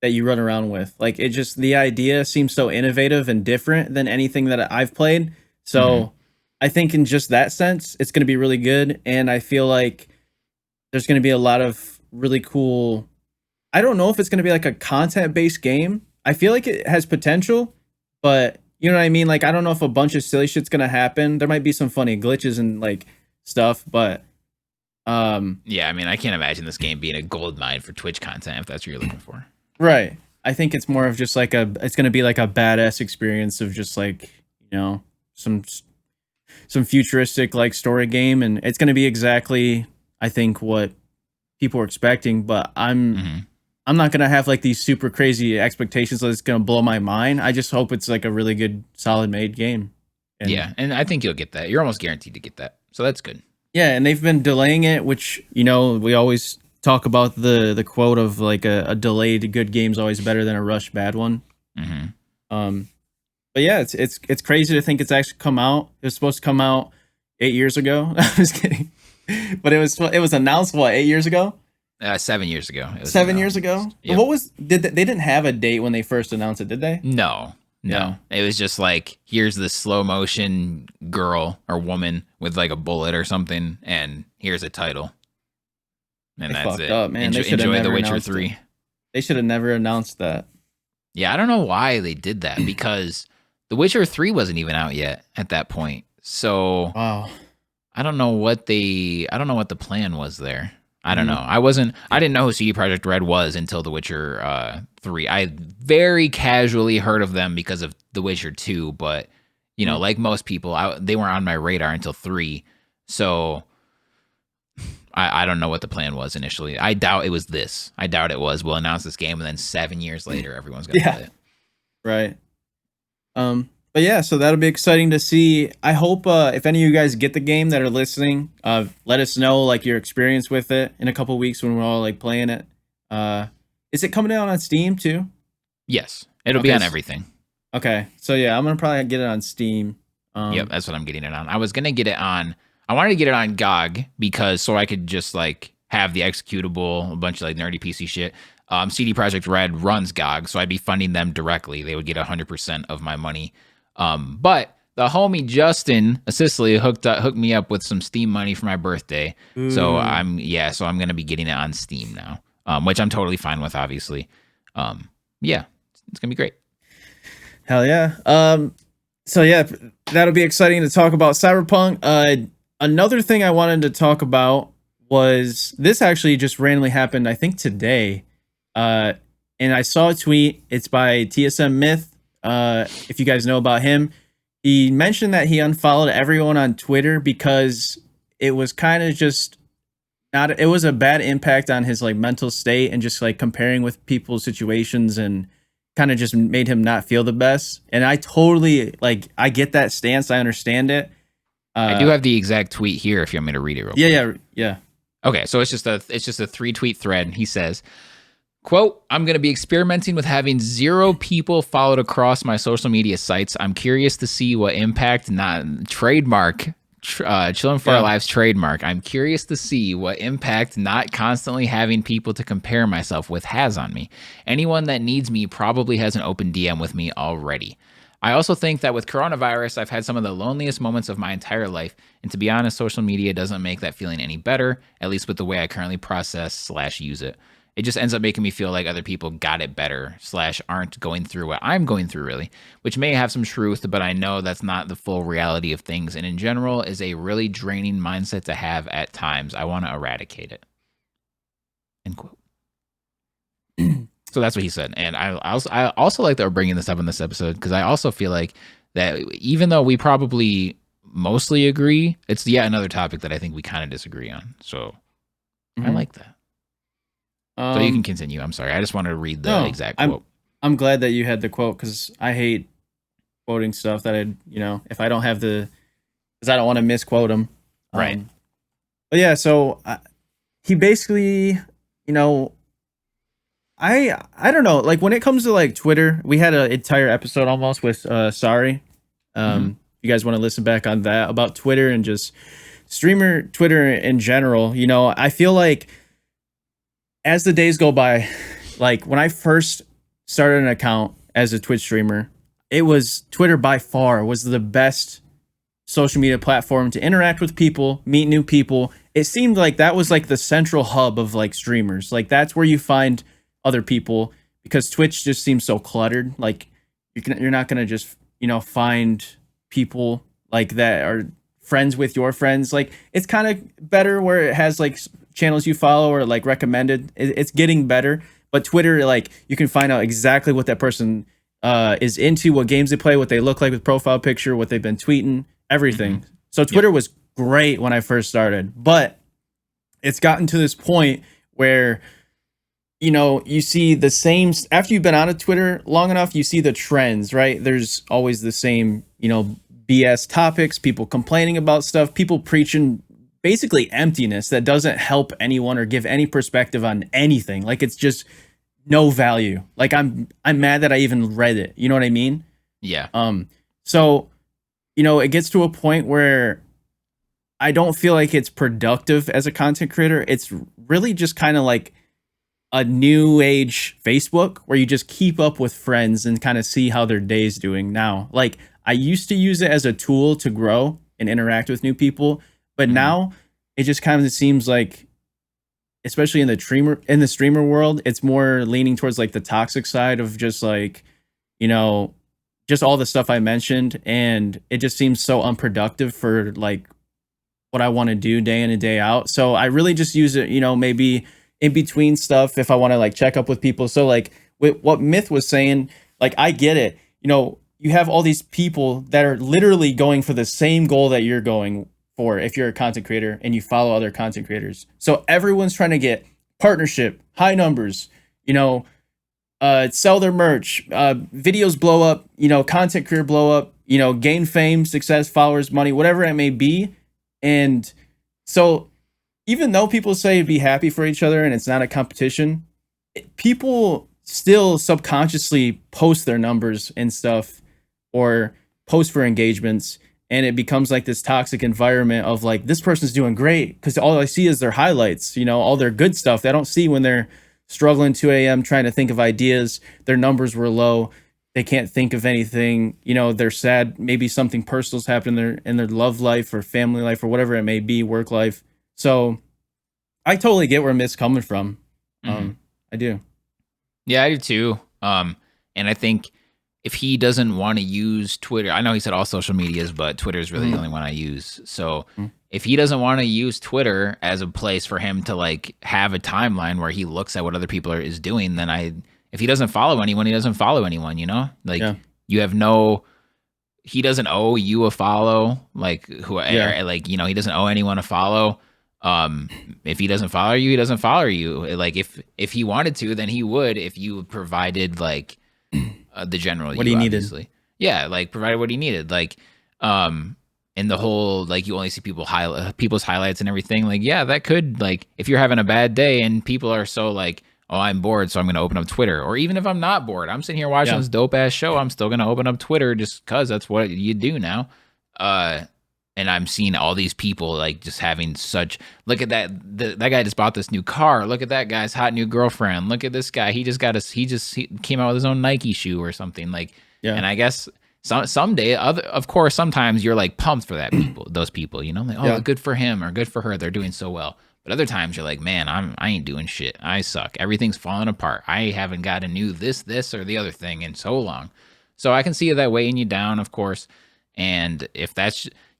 that you run around with. Like it just, the idea seems so innovative and different than anything that I've played. So I think in just that sense, it's going to be really good. And I feel like there's going to be a lot of really cool, I don't know if it's going to be like a content-based game. I feel like it has potential, but you know what I mean? Like, I don't know if a bunch of silly shit's going to happen. There might be some funny glitches and like stuff, but yeah, I mean, I can't imagine this game being a gold mine for Twitch content if that's what you're looking for. Right. I think it's more of just like it's going to be like a badass experience of just like, you know, some futuristic like story game, and it's going to be exactly, I think, what people are expecting, but I'm not going to have like these super crazy expectations that it's going to blow my mind. I just hope it's like a really good, solid made game. And I think you'll get that. You're almost guaranteed to get that. So that's good. Yeah, and they've been delaying it, which, you know, we always talk about the quote of like a delayed good game is always better than a rushed bad one. Um, but yeah, it's crazy to think it's actually come out. It was supposed to come out 8 years ago. I was kidding, but it was announced 8 years ago. 7 years ago. It was 7 years ago. Yep. They didn't have a date when they first announced it, did they? No. It was just like, here's this slow motion girl or woman with like a bullet or something, and here's a title. And that's it. Up, man. Enjoy The Witcher 3. They should have never announced that. Yeah, I don't know why they did that, because The Witcher 3 wasn't even out yet at that point. So wow. I don't know what the plan was there. I don't know. I didn't know who CD Projekt Red was until The Witcher 3. I very casually heard of them because of The Witcher 2, but you know, like most people, they weren't on my radar until 3. So I don't know what the plan was initially. I doubt it was this. I doubt it was, we'll announce this game and then 7 years later everyone's gonna play it. Right. But yeah, so that'll be exciting to see. I hope if any of you guys get the game that are listening, let us know like your experience with it in a couple of weeks when we're all like playing it. Is it coming out on Steam too? Yes, it'll be on everything. Okay, so yeah, I'm gonna probably get it on Steam. Yep, that's what I'm getting it on. I wanted to get it on GOG because so I could just like have the executable, a bunch of like nerdy PC shit. CD Projekt Red runs GOG, so I'd be funding them directly. They would get 100% of my money. But the homie Justin Sicily hooked me up with some Steam money for my birthday. Ooh. So I'm gonna be getting it on Steam now, which I'm totally fine with, obviously. Yeah, it's gonna be great. Hell yeah. So yeah, that'll be exciting to talk about Cyberpunk. Another thing I wanted to talk about was this actually just randomly happened, I think today. And I saw a tweet. It's by TSM Myth. If you guys know about him, he mentioned that he unfollowed everyone on Twitter because it was kind of just it was a bad impact on his like mental state and just like comparing with people's situations and kind of just made him not feel the best. And I totally I get that stance. I understand it. I do have the exact tweet here if you want me to read it real quick. Yeah. Okay, so it's just a 3-tweet thread. He says, quote, I'm going to be experimenting with having 0 people followed across my social media sites. I'm curious to see what impact Chillin for Our Lives trademark. I'm curious to see what impact not constantly having people to compare myself with has on me. Anyone that needs me probably has an open DM with me already. I also think that with coronavirus, I've had some of the loneliest moments of my entire life. And to be honest, social media doesn't make that feeling any better, at least with the way I currently process/use it. It just ends up making me feel like other people got it better / aren't going through what I'm going through, really, which may have some truth, but I know that's not the full reality of things. And in general is a really draining mindset to have at times. I want to eradicate it. End quote. So that's what he said. And I also like that we're bringing this up in this episode because I also feel like that even though we probably mostly agree, it's yet another topic that I think we kind of disagree on. So I like that. So you can continue. I'm sorry. I just wanted to read the exact quote. I'm glad that you had the quote because I hate quoting stuff that if I don't have because I don't want to misquote them. Right. But yeah, so he basically, I don't know. Like when it comes to like Twitter, we had an entire episode almost with Sorry. You guys want to listen back on that about Twitter and just streamer Twitter in general. I feel like as the days go by, like when I first started an account as a Twitch streamer, it was Twitter by far was the best social media platform to interact with people, meet new people. It seemed like that was like the central hub of like streamers. Like that's where you find other people because Twitch just seems so cluttered. Like you're not going to just, find people like that are friends with your friends. Like it's kind of better where it has like channels you follow or like recommended. It's getting better, but Twitter, like you can find out exactly what that person is into, what games they play, what they look like with profile picture, what they've been tweeting, everything. So Twitter was great when I first started, but it's gotten to this point where you see the same after you've been on a Twitter long enough, you see the trends, right? There's always the same, BS topics, people complaining about stuff, people preaching basically emptiness that doesn't help anyone or give any perspective on anything. Like it's just no value. Like I'm mad that I even read it. You know what I mean? Yeah. So, it gets to a point where I don't feel like it's productive as a content creator. It's really just kind of like a new age Facebook where you just keep up with friends and kind of see how their day's doing now. Like I used to use it as a tool to grow and interact with new people, but now it just kind of seems like, especially in the streamer world, it's more leaning towards like the toxic side of just like, just all the stuff I mentioned, and it just seems so unproductive for like what I want to do day in and day out. So I really just use it, maybe in between stuff if I want to like check up with people. So like with what Myth was saying, like I get it. You have all these people that are literally going for the same goal that you're going for if you're a content creator and you follow other content creators. So everyone's trying to get partnership, high numbers, sell their merch, videos blow up, content career blow up, gain fame, success, followers, money, whatever it may be. And so even though people say be happy for each other and it's not a competition, people still subconsciously post their numbers and stuff or post for engagements. And it becomes like this toxic environment of like, this person's doing great because all I see is their highlights, all their good stuff. They don't see when they're struggling 2 a.m. trying to think of ideas. Their numbers were low. They can't think of anything. They're sad. Maybe something personal's happened in their love life or family life or whatever it may be, work life. So I totally get where Myth's coming from. I do. Yeah, I do too. And I think if he doesn't want to use Twitter, I know he said all social medias, but Twitter is really the only one I use. So if he doesn't want to use Twitter as a place for him to like have a timeline where he looks at what other people is doing, then if he doesn't follow anyone, he doesn't follow anyone, you have he doesn't owe you a follow, like he doesn't owe anyone a follow. If he doesn't follow you, he doesn't follow you. Like if he wanted to, then he would, if you provided like the general what he obviously. needed. Yeah, like provided what he needed. Like and the whole like you only see people's highlights and everything. Like yeah, that could like if you're having a bad day and people are so like, oh, I'm bored, so I'm gonna open up Twitter. Or even if I'm not bored, I'm sitting here watching this dope ass show, I'm still gonna open up Twitter just cause that's what you do now. And I'm seeing all these people like just having such, look at that, that guy just bought this new car. Look at that guy's hot new girlfriend. Look at this guy. He came out with his own Nike shoe or something like, and I guess someday, of course, sometimes you're like pumped for those people, like, good for him or good for her. They're doing so well. But other times you're like, man, I ain't doing shit. I suck. Everything's falling apart. I haven't got a new this or the other thing in so long. So I can see that weighing you down, of course. And if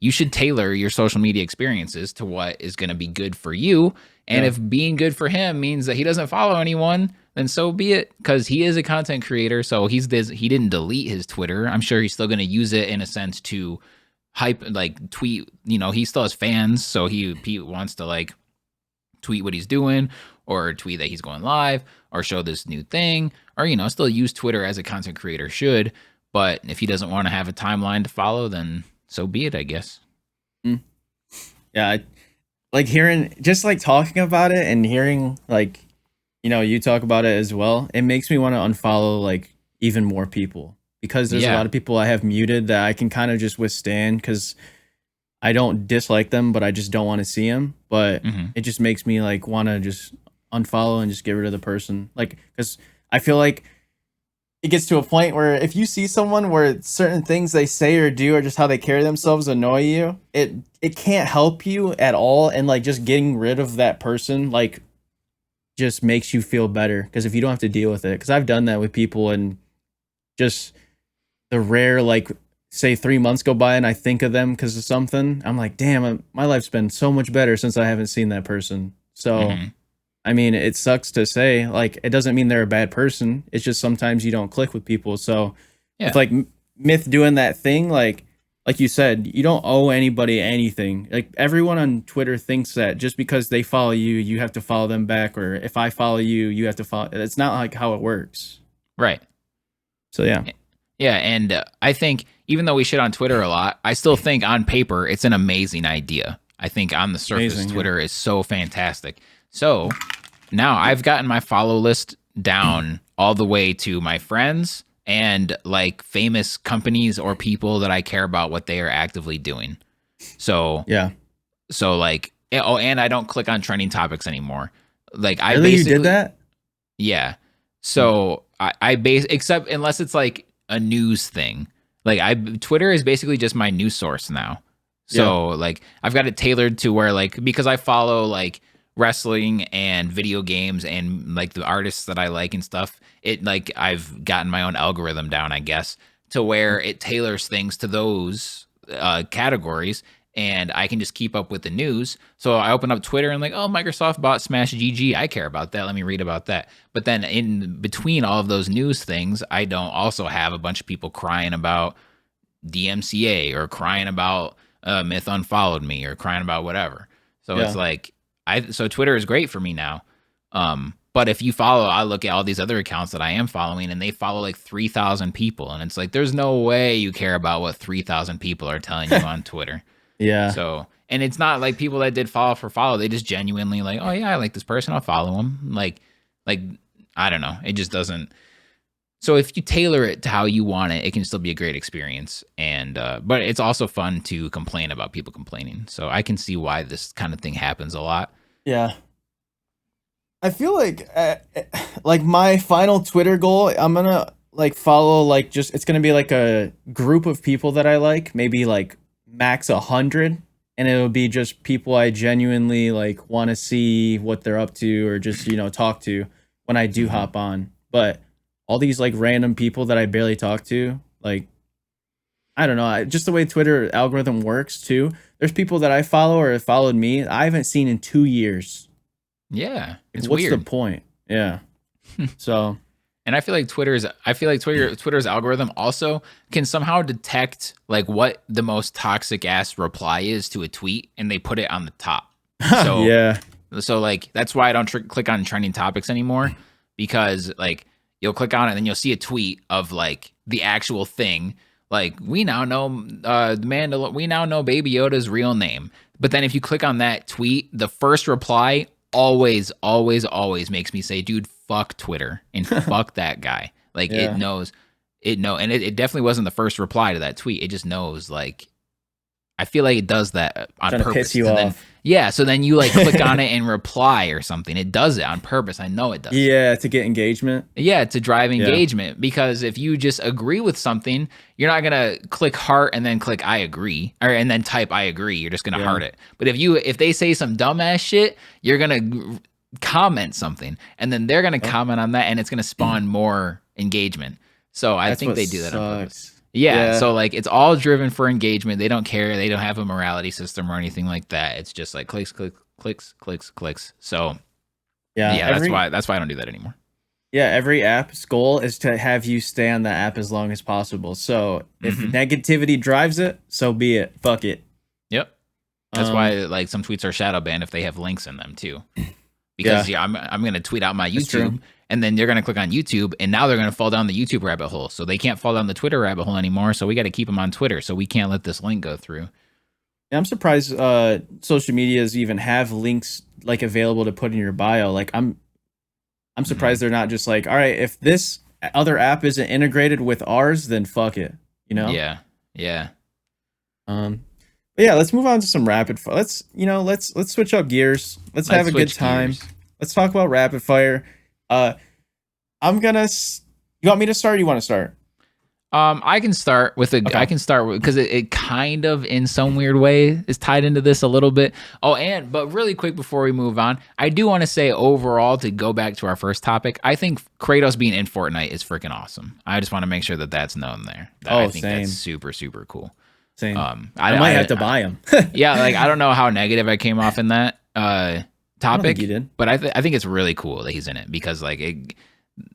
you should tailor your social media experiences to what is going to be good for you. And if being good for him means that he doesn't follow anyone, then so be it, because he is a content creator. So he didn't delete his Twitter. I'm sure he's still going to use it in a sense to hype, like tweet, he still has fans. So he wants to like tweet what he's doing or tweet that he's going live or show this new thing or, still use Twitter as a content creator should. But if he doesn't want to have a timeline to follow, then so be it, I guess. Yeah, like hearing, just like talking about it and hearing like, you talk about it as well, it makes me want to unfollow like even more people because there's a lot of people I have muted that I can kind of just withstand because I don't dislike them, but I just don't want to see them. But it just makes me like want to just unfollow and just get rid of the person. Like, because I feel like it gets to a point where if you see someone where certain things they say or do or just how they carry themselves annoy you, it can't help you at all. And like just getting rid of that person, like just makes you feel better. Because if you don't have to deal with it, because I've done that with people and just the rare, like say 3 months go by and I think of them because of something, I'm like, damn, my life's been so much better since I haven't seen that person. So I mean, it sucks to say, like, it doesn't mean they're a bad person. It's just sometimes you don't click with people. So if like Myth doing that thing, like you said, you don't owe anybody anything. Like everyone on Twitter thinks that just because they follow you, you have to follow them back. Or if I follow you, you have to follow. It's not like how it works. Right. So, yeah. Yeah. And I think even though we shit on Twitter a lot, I still think on paper, it's an amazing idea. I think on the surface, Amazing, Twitter is so fantastic. So now I've gotten my follow list down all the way to my friends and like famous companies or people that I care about what they are actively doing. So Yeah. so like, oh, and I don't click on trending topics anymore. Like I Really, you basically did that? yeah. So I base except unless it's like a news thing. Like Twitter is basically just my news source now. So like I've got it tailored to where like because I follow like wrestling and video games and like the artists that I like and stuff, it like I've gotten my own algorithm down, I guess, to where it tailors things to those categories and I can just keep up with the news. So I open up Twitter and like, oh, Microsoft bought Smash GG. I care about that. Let me read about that. But then in between all of those news things, I don't also have a bunch of people crying about DMCA or crying about Myth unfollowed me or crying about whatever. So it's like so Twitter is great for me now. But if you follow, I look at all these other accounts that I am following and they follow like 3,000 people. And it's like, there's no way you care about what 3,000 people are telling you on Twitter. Yeah. So, and it's not like people that did follow for follow. They just genuinely like, oh yeah, I like this person. I'll follow him. Like, I don't know. It just doesn't. So if you tailor it to how you want it, it can still be a great experience. And, but it's also fun to complain about people complaining. So I can see why this kind of thing happens a lot. Yeah. I feel like my final Twitter goal, I'm gonna like follow like just it's gonna be like a group of people that I like, maybe like max 100, and it'll be just people I genuinely like want to see what they're up to or just talk to when I do hop on. But all these like random people that I barely talk to, like I don't know, just the way Twitter algorithm works too. There's people that I follow or have followed me I haven't seen in 2 years. Yeah, it's What's weird. the point? Yeah. So, and I feel like Twitter's algorithm also can somehow detect like what the most toxic ass reply is to a tweet, and they put it on the top. So yeah. So like that's why I don't click on trending topics anymore, because like you'll click on it and then you'll see a tweet of like the actual thing. Like we now know we now know Baby Yoda's real name. But then if you click on that tweet, the first reply always makes me say, dude, fuck Twitter and fuck that guy. Like it knows, and it definitely wasn't the first reply to that tweet. It just knows, like, I feel like it does that on purpose. To piss you off. Yeah, so then you like click on it and reply or something. It does it on purpose. I know it does. Yeah, to get engagement. Yeah, to drive engagement. Because if you just agree with something, you're not gonna click heart and then click I agree, and then type I agree. You're just gonna heart it. But if they say some dumbass shit, you're gonna comment something, and then they're gonna comment on that, and it's gonna spawn more engagement. So I think they do that on purpose. Yeah, so like it's all driven for engagement. They don't care. They don't have a morality system or anything like that. It's just like clicks. So that's why I don't do that anymore. Yeah, every app's goal is to have you stay on the app as long as possible. So if negativity drives it, so be it. Fuck it. Yep. That's why like some tweets are shadow banned if they have links in them too. Because I'm gonna tweet out my YouTube. And then they're going to click on YouTube, and now they're going to fall down the YouTube rabbit hole. So they can't fall down the Twitter rabbit hole anymore. So we got to keep them on Twitter. So we can't let this link go through. Yeah, I'm surprised social medias even have links like available to put in your bio. Like I'm surprised they're not just like, all right, if this other app isn't integrated with ours, then fuck it. Yeah. But yeah, let's move on to some rapid fire. Let's switch up gears. Let's have a good time. Let's talk about rapid fire. You want me to start or you want to start? I can start with because it kind of in some weird way is tied into this a little bit. But really quick before we move on, I do want to say overall, to go back to our first topic, I think Kratos being in Fortnite is freaking awesome. I just want to make sure that that's known there. I think that's super, super cool. Same. I might have to buy him. Yeah, like I don't know how negative I came off in that topic, I don't think you did. But I think it's really cool that he's in it because like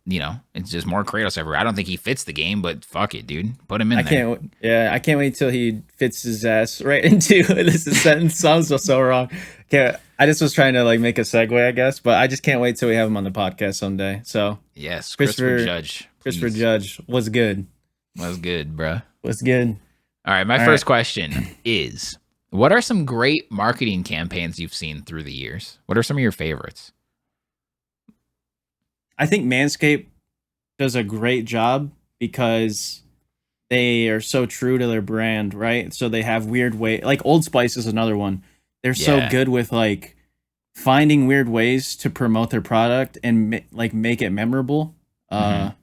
it's just more Kratos everywhere. I don't think he fits the game, but fuck it, dude, put him in there. I can't wait till he fits his ass right into this sentence. Sounds so wrong. I just was trying to like make a segue, I guess, but I just can't wait till we have him on the podcast someday. So yes, Christopher Judge. Christopher Judge was good. Was good, bruh. Was good. All right, my first question is, What are some great marketing campaigns you've seen through the years? What are some of your favorites? I think Manscaped does a great job because they are so true to their brand, right? So they have weird like Old Spice is another one. They're so Yeah. good with like finding weird ways to promote their product and like make it memorable. I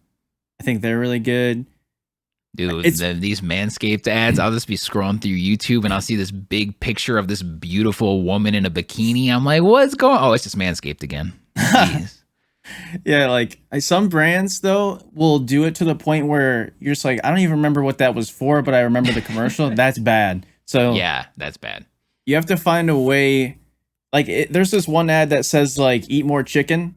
think they're really good. Dude, It's these Manscaped ads, I'll just be scrolling through YouTube and I'll see this big picture of this beautiful woman in a bikini. I'm like, what's going on? Oh, it's just Manscaped again. Jeez. yeah, like some brands though will do it to the point where you're just like, I don't even remember what that was for, but I remember the commercial. That's bad. So Yeah, that's bad. you have to find a way. Like there's this one ad that says like eat more chicken,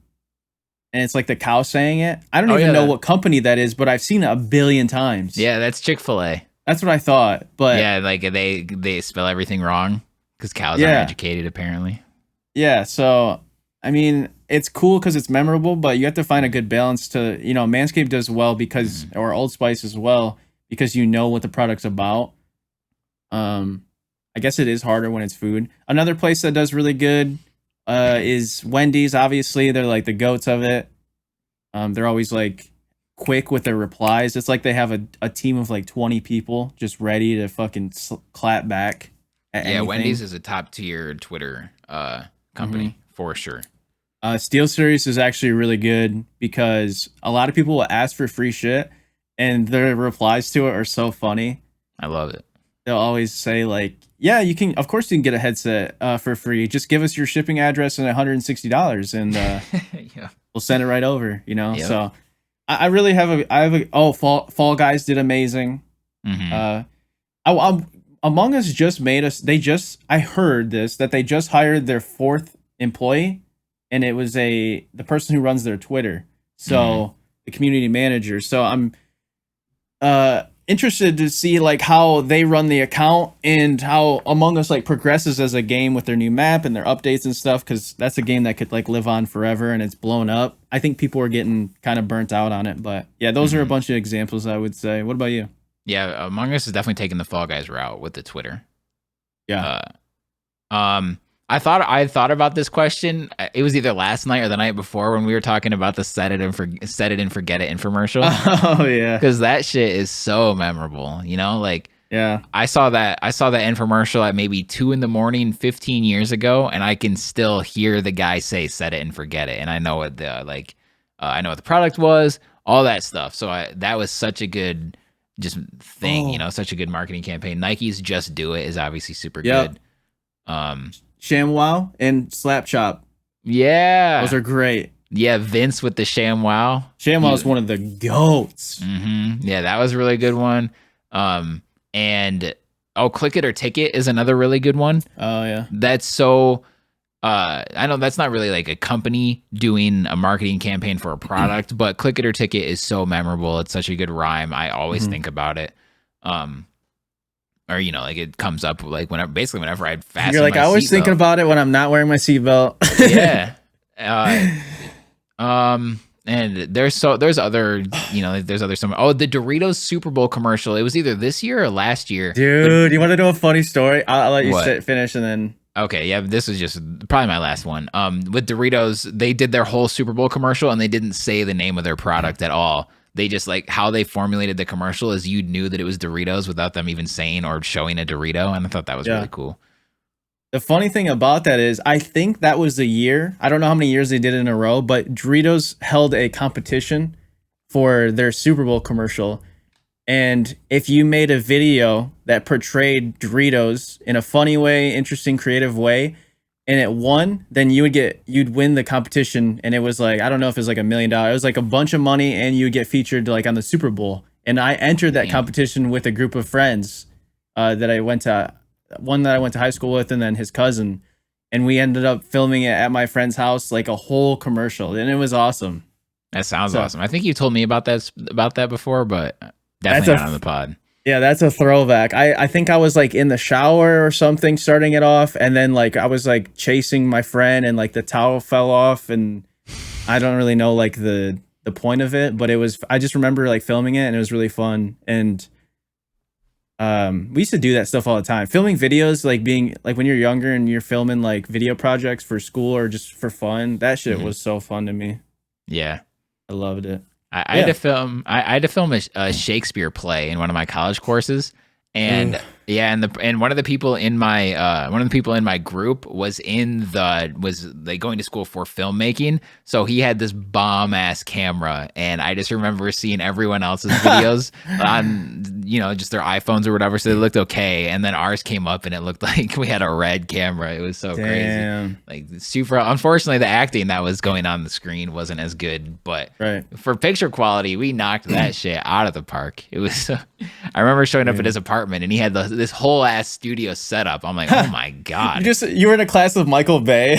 and it's like the cow saying it. I don't even know what company that is, but I've seen it a billion times. Yeah, that's Chick-fil-A. That's what I thought. But yeah, like they spell everything wrong because cows aren't educated apparently. Yeah, so I mean, it's cool because it's memorable, but you have to find a good balance to, Manscaped does well because, or Old Spice as well, because you know what the product's about. I guess it is harder when it's food. Another place that does really good is Wendy's. Obviously, they're like the goats of it. They're always like quick with their replies. It's like they have a team of like 20 people just ready to fucking clap back. At anything. Wendy's is a top tier Twitter company for sure. SteelSeries is actually really good because a lot of people will ask for free shit and their replies to it are so funny. I love it. They'll always say like, yeah, of course you can get a headset for free. Just give us your shipping address and $160 and yeah. We'll send it right over, Yep. So I really Fall Guys did amazing. Among Us just made us, I heard this, that they just hired their 4th employee. And it was the person who runs their Twitter. So the community manager. So I'm interested to see like how they run the account and how Among Us like progresses as a game with their new map and their updates and stuff. Cause that's a game that could like live on forever and it's blown up. I think people are getting kind of burnt out on it, but yeah, those are a bunch of examples I would say. What about you? Yeah. Among Us is definitely taking the Fall Guys route with the Twitter. Yeah. I thought about this question. It was either last night or the night before when we were talking about the set it and forget it infomercial. Oh yeah, because that shit is so memorable. Like yeah, I saw that infomercial at maybe 2 a.m. 15 years ago, and I can still hear the guy say "set it and forget it," and I know what I know what the product was, all that stuff. So that was such a good thing, such a good marketing campaign. Nike's "Just Do It" is obviously super good. ShamWow and Slap Chop. Yeah. Those are great. Yeah, Vince with the ShamWow. ShamWow is one of the goats. Yeah, that was a really good one. And Click It or Ticket is another really good one. Oh, yeah. That's so... I know that's not really like a company doing a marketing campaign for a product, but Click It or Ticket is so memorable. It's such a good rhyme. I always think about it. Or like it comes up like whenever I'd fasten. You're like, I always thinking about it when I'm not wearing my seatbelt. Yeah. And there's other some. Oh, the Doritos Super Bowl commercial. It was either this year or last year. Dude, you want to know a funny story? I'll let you finish and then. Okay, yeah, this is just probably my last one. With Doritos, they did their whole Super Bowl commercial and they didn't say the name of their product at all. They just like how they formulated the commercial is you knew that it was Doritos without them even saying or showing a Dorito. And I thought that was really cool. The funny thing about that is I think that was the year. I don't know how many years they did in a row, but Doritos held a competition for their Super Bowl commercial. And if you made a video that portrayed Doritos in a funny way, interesting, creative way, and it won, then you'd win the competition. And it was like, I don't know if it was like $1 million. It was like a bunch of money and you would get featured like on the Super Bowl. And I entered that competition with a group of friends that I went to high school with and then his cousin. And we ended up filming it at my friend's house, like a whole commercial. And it was awesome. That sounds awesome. I think you told me about that before, but definitely not on the pod. Yeah, that's a throwback. I think I was like in the shower or something starting it off. And then like I was like chasing my friend and like the towel fell off. And I don't really know like the point of it. But I just remember like filming it and it was really fun. And We used to do that stuff all the time. Filming videos, like being like when you're younger and you're filming like video projects for school or just for fun. That shit was so fun to me. Yeah. I loved it. I had to film. I had to film a Shakespeare play in one of my college courses, and yeah, and one of the people in my group was like going to school for filmmaking, so he had this bomb ass camera, and I just remember seeing everyone else's videos on just their iPhones or whatever, so they looked okay, and then ours came up and it looked like we had a red camera. It was so crazy, like super. Unfortunately, the acting that was going on the screen wasn't as good, but for picture quality, we knocked that shit out of the park. It was. I remember showing up at his apartment and he had this whole ass studio setup. I'm like, oh my god! You were in a class with Michael Bay.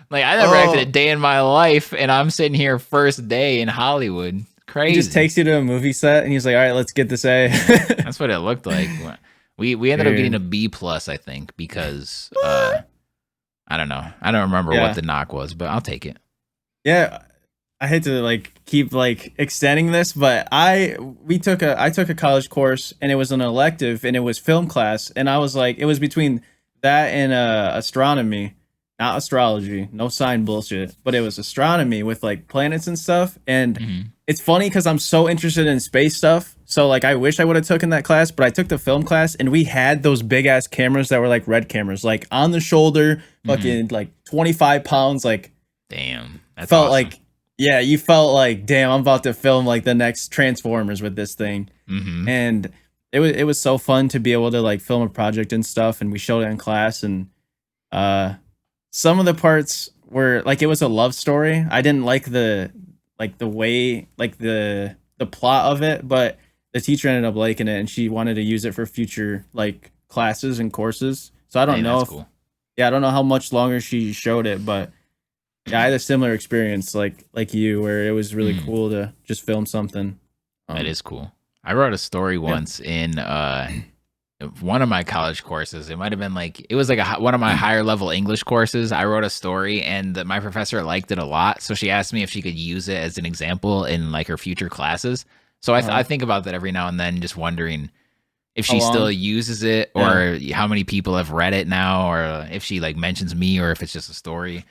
Like I never acted a day in my life, and I'm sitting here first day in Hollywood. Crazy. He just takes you to a movie set and he's like, all right, let's get this A. That's what it looked like. We ended up getting a B plus, I think, because I don't know. I don't remember what the knock was, but I'll take it. Yeah. I hate to like keep like extending this, but I took a college course and it was an elective and it was film class, and I was like, it was between that and astronomy, not astrology, no sign bullshit, but it was astronomy with like planets and stuff. And it's funny because I'm so interested in space stuff, so like I wish I would have taken that class, but I took the film class and we had those big ass cameras that were like red cameras, like on the shoulder, fucking like 25 pounds, like damn, that felt awesome. like. Yeah, you felt like, damn, I'm about to film like the next Transformers with this thing. And it was so fun to be able to like film a project and stuff, and we showed it in class, and some of the parts were like, it was a love story. I didn't like the way, like the plot of it, but the teacher ended up liking it and she wanted to use it for future like classes and courses. So I don't know cool. I don't know how much longer she showed it, but yeah, I had a similar experience like you, where it was really cool to just film something. That is cool. I wrote a story once in one of my college courses. It might have been like, it was like one of my higher level English courses. I wrote a story and my professor liked it a lot. So she asked me if she could use it as an example in like her future classes. So I think about that every now and then, just wondering if she still uses it, or how many people have read it now, or if she like mentions me, or if it's just a story.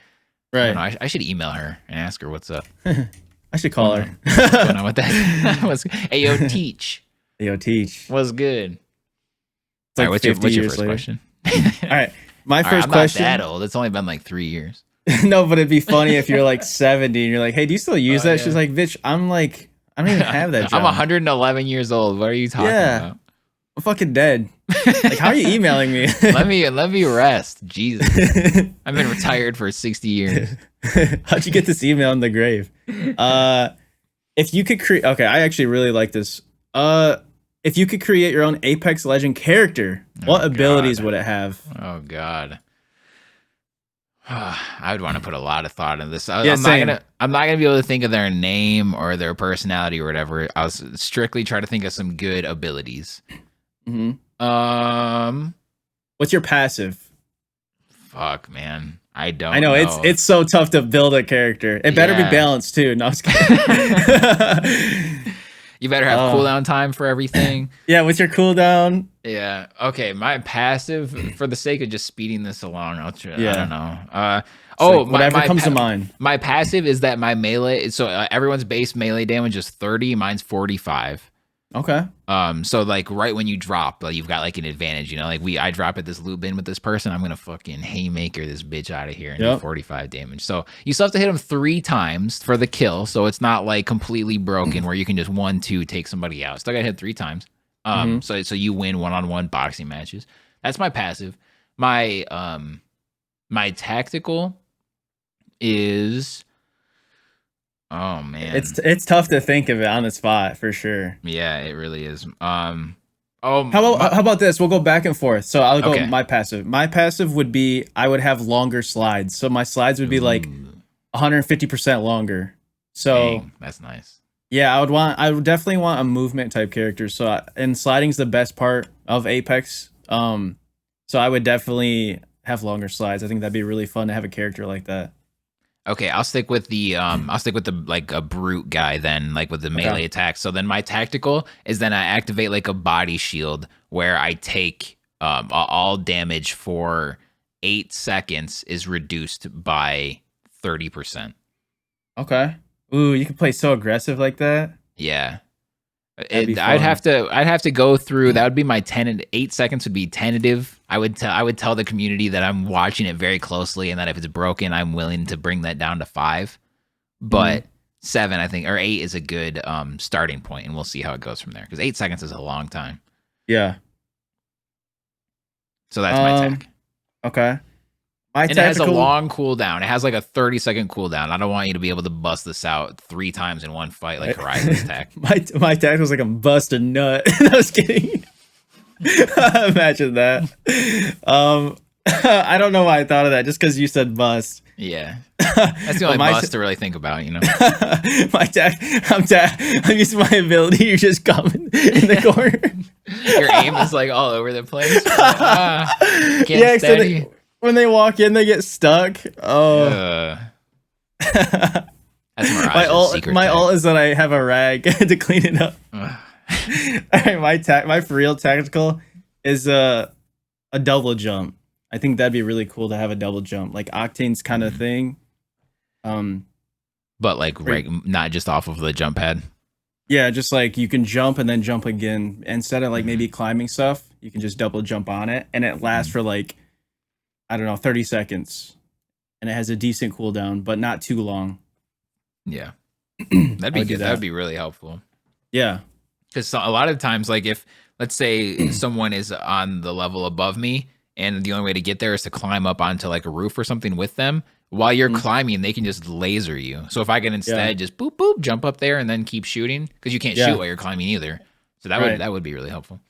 Right. I should email her and ask her what's up. I should call her. What's going on with that? Hey, yo, Teach. Hey, yo, Teach. What's good? All right, what's your first question? All right. My first question. I'm not that old. It's only been like 3 years. No, but it'd be funny if you're like 70 and you're like, hey, do you still use that? Yeah. She's like, bitch, I don't even have that job. I'm 111 years old. What are you talking about? I'm fucking dead. Like, how are you emailing me? let me rest. Jesus. I've been retired for 60 years. How'd you get this email in the grave? If you could create, okay, I actually really like this. If you could create your own Apex Legend character, what abilities would it have? Oh God. I would want to put a lot of thought into this. I'm not gonna be able to think of their name or their personality or whatever. I was strictly trying to think of some good abilities. What's your passive? Fuck, man. I don't know. It's so tough to build a character. It better be balanced too. No, I was kidding. You better have cooldown time for everything. Yeah, what's your cooldown? Yeah. Okay, my passive, for the sake of just speeding this along, I'll try. I don't know. Whatever comes to mind. My passive is that my melee. So everyone's base melee damage is 30. Mine's 45. Okay. So like right when you drop, like you've got like an advantage, like I drop at this loot bin with this person, I'm gonna fucking haymaker this bitch out of here and do 45 damage. So you still have to hit him 3 times for the kill, so it's not like completely broken where you can just 1-2 take somebody out. Still gotta hit 3 times. So you win 1-on-1 boxing matches. That's my passive. My my tactical is, oh man, it's tough to think of it on the spot for sure. Yeah, it really is. How about this? We'll go back and forth. So I'll go my passive. My passive would be, I would have longer slides. So my slides would be like 150% longer. So dang, that's nice. Yeah, I would definitely want a movement type character. So and sliding's the best part of Apex. So I would definitely have longer slides. I think that'd be really fun to have a character like that. Okay, I'll stick with the like a brute guy then, like with the melee Okay. attack. So then my tactical is then I activate like a body shield where I take all damage for 8 seconds is reduced by 30%. Okay. Ooh, you can play so aggressive like that. Yeah. That'd be I'd fun. have to go through. That would be my 8 seconds would be tentative. I would tell the community that I'm watching it very closely, and that if it's broken, I'm willing to bring that down to 5. Mhm. But 7, I think, or 8 is a good starting point, and we'll see how it goes from there. Because 8 seconds is a long time. Yeah. So that's my attack. Okay. My And it has a tactical. long cooldown. It has like a 30-second cooldown. I don't want you to be able to bust this out 3 times in one fight like Horizon's attack. My tactical's like I'm bust a nut. I was kidding. Imagine that. I don't know why I thought of that. Just because you said bust. Yeah. That's the only bust to really think about, you know? I'm using my ability. You're just coming in the corner. Your aim is like all over the place. Can't Yeah, so steady. when they walk in, they get stuck. Oh. That's my Mirage's secret my tag. ult is that I have a rag to clean it up. Ugh. All right, my for real tactical is a double jump. I think that'd be really cool to have a double jump, like Octane's kind of thing. But like not just off of the jump pad. Yeah, just like you can jump and then jump again instead of like maybe climbing stuff. You can just double jump on it, and it lasts for like I don't know 30 seconds, and it has a decent cooldown, but not too long. Yeah, that'd be good. that. That would be really helpful. Yeah. Because a lot of times, like if let's say someone is on the level above me, and the only way to get there is to climb up onto like a roof or something with them. While you're climbing, they can just laser you. So if I can instead just boop boop jump up there and then keep shooting, because you can't shoot while you're climbing either. So that would be really helpful.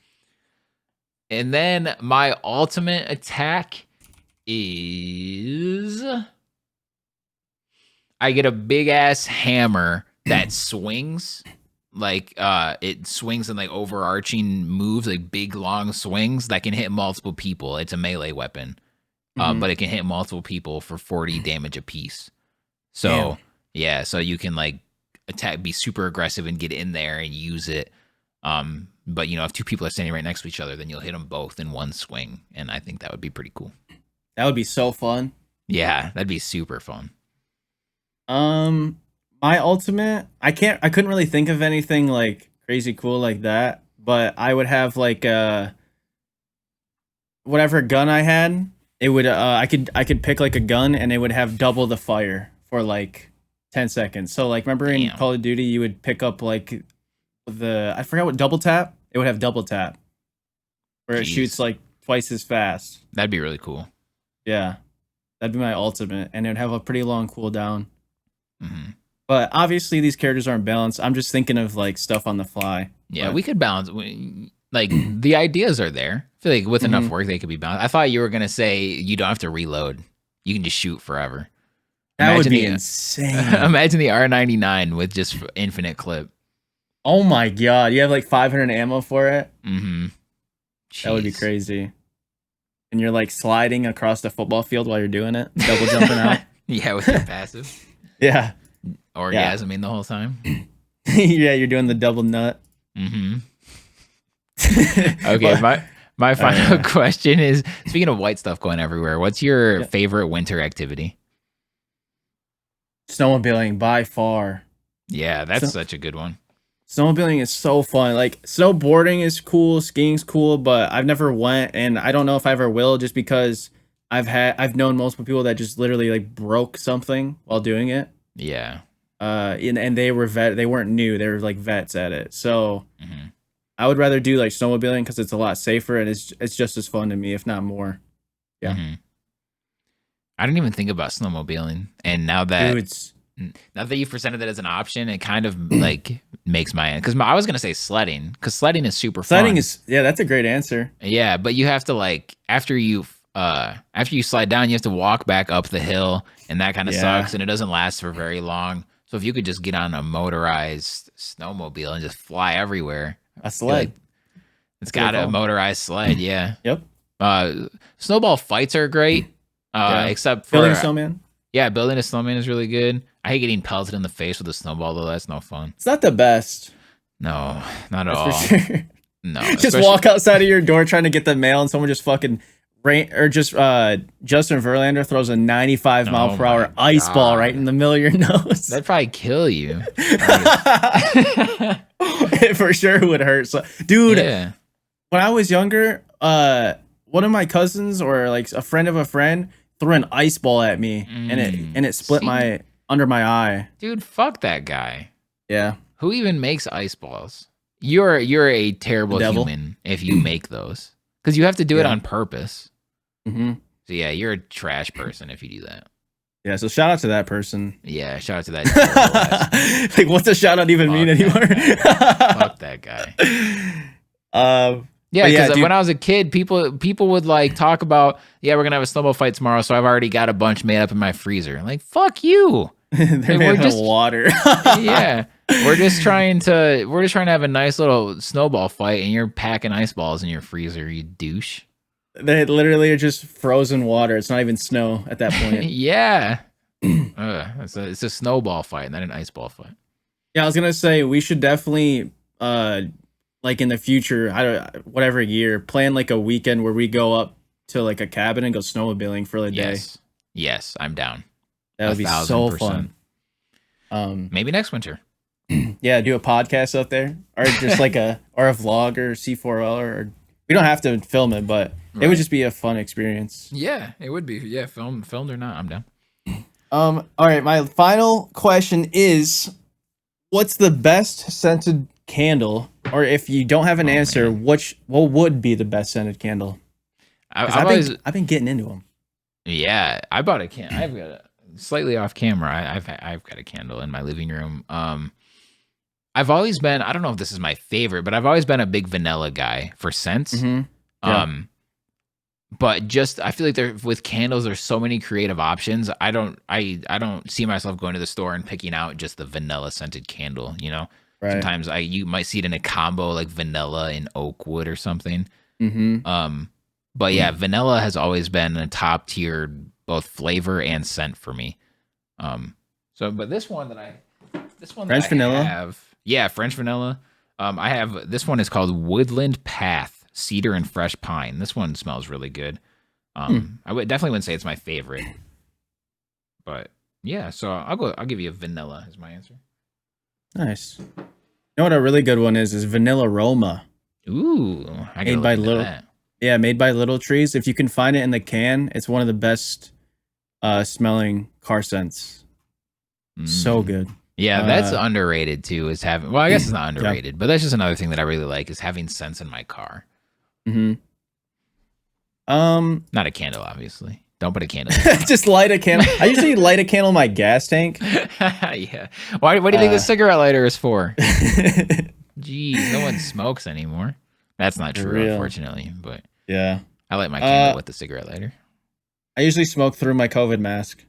And then my ultimate attack is I get a big ass hammer that swings. Like it swings in like overarching moves, like big long swings that can hit multiple people. It's a melee weapon. But it can hit multiple people for 40 damage apiece. So yeah, so you can like attack, be super aggressive and get in there and use it. But you know, if 2 people are standing right next to each other, then you'll hit them both in one swing, and I think that would be pretty cool. That would be so fun. Yeah, that'd be super fun. My ultimate, I couldn't really think of anything like crazy cool like that, but I would have like whatever gun I had, it would I could pick like a gun and it would have double the fire for like 10 seconds. So like remember in Call of Duty you would pick up like I forgot what double tap? It would have double tap. Where it shoots like twice as fast. That'd be really cool. Yeah. That'd be my ultimate, and it would have a pretty long cooldown. But obviously these characters aren't balanced. I'm just thinking of like stuff on the fly. Yeah, but we could balance. Like the ideas are there. I feel like with enough work they could be balanced. I thought you were gonna say you don't have to reload. You can just shoot forever. That would be insane. Imagine the R99 with just infinite clip. Oh my god, you have like 500 ammo for it? Mm-hmm. That would be crazy. And you're like sliding across the football field while you're doing it, double jumping out. Yeah, with your passive. Yeah. Orgasming the whole time. Yeah, you're doing the double nut. Mm-hmm. Okay, my final question is, speaking of white stuff going everywhere, what's your favorite winter activity? Snowmobiling by far. Yeah, that's such a good one. Snowmobiling is so fun. Like snowboarding is cool, skiing's cool, but I've never went, and I don't know if I ever will, just because I've known multiple people that just literally like broke something while doing it. Yeah. And they weren't new, they were like vets at it. So I would rather do like snowmobiling because it's a lot safer and it's just as fun to me, if not more. Yeah. I didn't even think about snowmobiling, and now that you've presented that as an option, it kind of like makes my end, because I was gonna say sledding, because sledding is super fun. Sledding is that's a great answer. Yeah, but you have to like after you slide down, you have to walk back up the hill, and that kind of sucks, and it doesn't last for very long. So if you could just get on a motorized snowmobile and just fly everywhere, a sled. Like, it's got a motorized sled. Yeah. Yep. Snowball fights are great. Except for building snowman. Yeah, building a snowman is really good. I hate getting pelted in the face with a snowball, though. That's no fun. It's not the best. No, not at That's all. for sure. No, Just walk outside of your door trying to get the mail, and someone just fucking Justin Verlander throws a 95 mile per hour ice ball right in the middle of your nose. That'd probably kill you. It for sure would hurt. So, dude, when I was younger, one of my cousins or like a friend of a friend threw an ice ball at me, and it split my under my eye. Dude, fuck that guy. Yeah. Who even makes ice balls? You're a terrible human if you make those, because you have to do it on purpose. Mm-hmm. So yeah, you're a trash person if you do that. Yeah, so shout out to that person. Yeah, shout out to that. Like, what's a shout out even mean anymore? Fuck that guy. Yeah, because when I was a kid, people would like talk about, we're gonna have a snowball fight tomorrow, so I've already got a bunch made up in my freezer. Like, fuck you. They're made out of water. Yeah, we're just trying to have a nice little snowball fight, and you're packing ice balls in your freezer, you douche. They literally are just frozen water. It's not even snow at that point. Yeah. It's a snowball fight, not an ice ball fight. Yeah, I was gonna say we should definitely like in the future, whatever year, plan like a weekend where we go up to like a cabin and go snowmobiling for a day. Yes, I'm down. That would be so fun. Maybe next winter. Yeah, do a podcast up there, or just like a vlog or C4L, or we don't have to film it, but it would just be a fun experience. Yeah, it would be. Yeah, filmed or not, I'm down. All right, my final question is, what's the best scented candle? Or if you don't have an answer, what would be the best scented candle? I've been getting into them. Yeah, I bought a candle. I've got a slightly off camera. I've got a candle in my living room. I've always been, I don't know if this is my favorite, but I've always been a big vanilla guy for scents. Mm-hmm. Yeah. But just, I feel like with candles, there's so many creative options. I don't see myself going to the store and picking out just the vanilla scented candle, you know? Right. Sometimes you might see it in a combo like vanilla and oak wood or something. Mm-hmm. But yeah, vanilla has always been a top tier, both flavor and scent for me. But this one French vanilla. Yeah, French vanilla. I have, this one is called Woodland Path, Cedar and Fresh Pine. This one smells really good. I definitely wouldn't say it's my favorite, but yeah. So I'll give you a vanilla as my answer. Nice. You know what a really good one is Vanilla Roma. Ooh, made by Little Trees. If you can find it in the can, it's one of the best smelling car scents. So good. Yeah, that's underrated too. Is having, well, I guess it's not underrated, but that's just another thing that I really like is having scents in my car. Mm-hmm. Not a candle, obviously. Don't put a candle. Just light a candle. I usually light a candle in my gas tank. Yeah. What do you think the cigarette lighter is for? Jeez, no one smokes anymore. That's not true, unfortunately. But yeah, I light my candle with the cigarette lighter. I usually smoke through my COVID mask.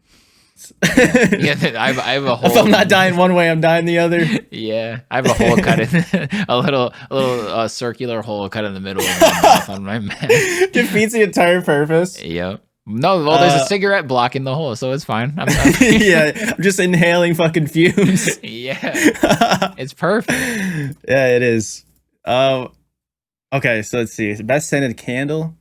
Yeah, I have a hole. If I'm not dying one way, I'm dying the other. Yeah, I have a hole cut in a little circular hole cut in the middle of my mouth on my mask. Defeats the entire purpose. Yep. No, well, there's a cigarette blocking the hole, so it's fine. Yeah, I'm just inhaling fucking fumes. Yeah, it's perfect. Yeah, it is. Okay, so let's see. Best scented candle.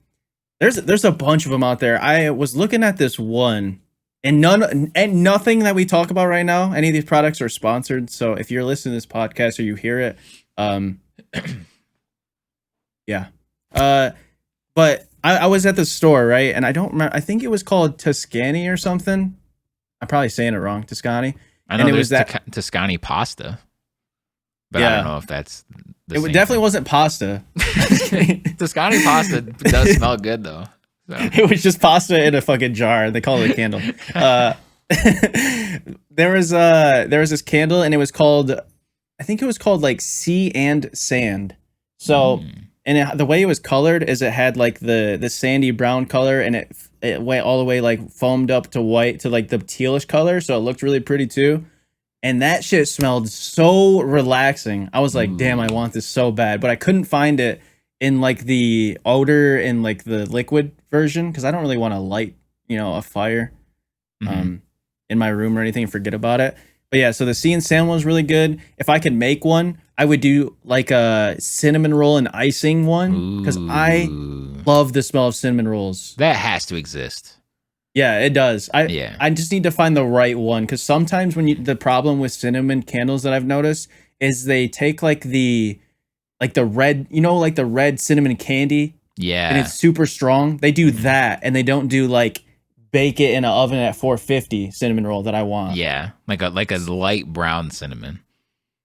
There's a bunch of them out there. I was looking at this one, and nothing that we talk about right now, any of these products are sponsored. So if you're listening to this podcast or you hear it, yeah. But I was at the store, right? And I don't remember. I think it was called Tuscany or something. I'm probably saying it wrong. Tuscany. I know, and it was that Tuscany pasta. But I don't know if that's the same definitely thing. Wasn't pasta. Tuscany pasta does smell good, though. So. It was just pasta in a fucking jar. They call it a candle. There was this candle, and it was called, I think it was called like Sea and Sand. So... And the way it was colored is it had like the sandy brown color, and it went all the way like foamed up to white to like the tealish color, so it looked really pretty too. And that shit smelled so relaxing. I was like, damn, I want this so bad, but I couldn't find it in like the odor in like the liquid version because I don't really want to light, a fire. in my room or anything and forget about it. But yeah, so the sea and salmon was really good. If I could make one, I would do like a cinnamon roll and icing one because I love the smell of cinnamon rolls. That has to exist. Yeah, it does. I just need to find the right one because sometimes the problem with cinnamon candles that I've noticed is they take like the red, like the red cinnamon candy. Yeah. And it's super strong. They do that and they don't do like bake it in an oven at 450 cinnamon roll that I want. Yeah. Like a light brown cinnamon.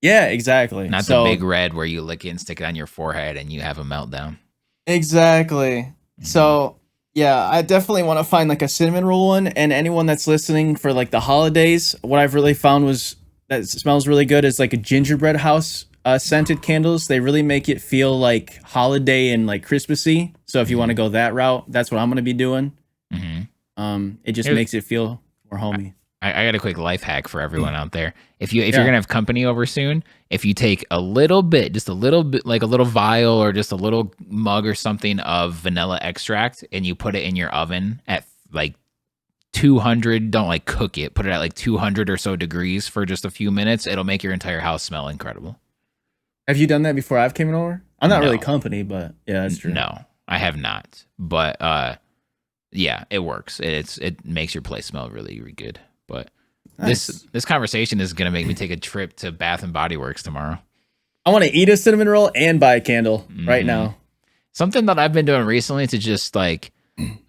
Yeah, exactly. Not the big red where you lick it and stick it on your forehead and you have a meltdown. Exactly. Mm-hmm. So yeah, I definitely want to find like a cinnamon roll one. And anyone that's listening for like the holidays, what I've really found was that smells really good is like a gingerbread house scented candles. They really make it feel like holiday and like Christmassy. So if you want to go that route, that's what I'm going to be doing. Mm-hmm. It just makes it feel more homey. I got a quick life hack for everyone out there. If you're gonna have company over soon, if you take a little bit, just a little bit, like a little vial or just a little mug or something of vanilla extract, and you put it in your oven at like 200, don't like cook it, put it at like 200 or so degrees for just a few minutes, it'll make your entire house smell incredible. Have you done that before I've came over? I'm not really company, but yeah, that's true. No, I have not. But yeah, it works. It makes your place smell really, really good. But nice. This conversation is gonna make me take a trip to Bath and Body Works tomorrow. I want to eat a cinnamon roll and buy a candle right now. Something that I've been doing recently to just like,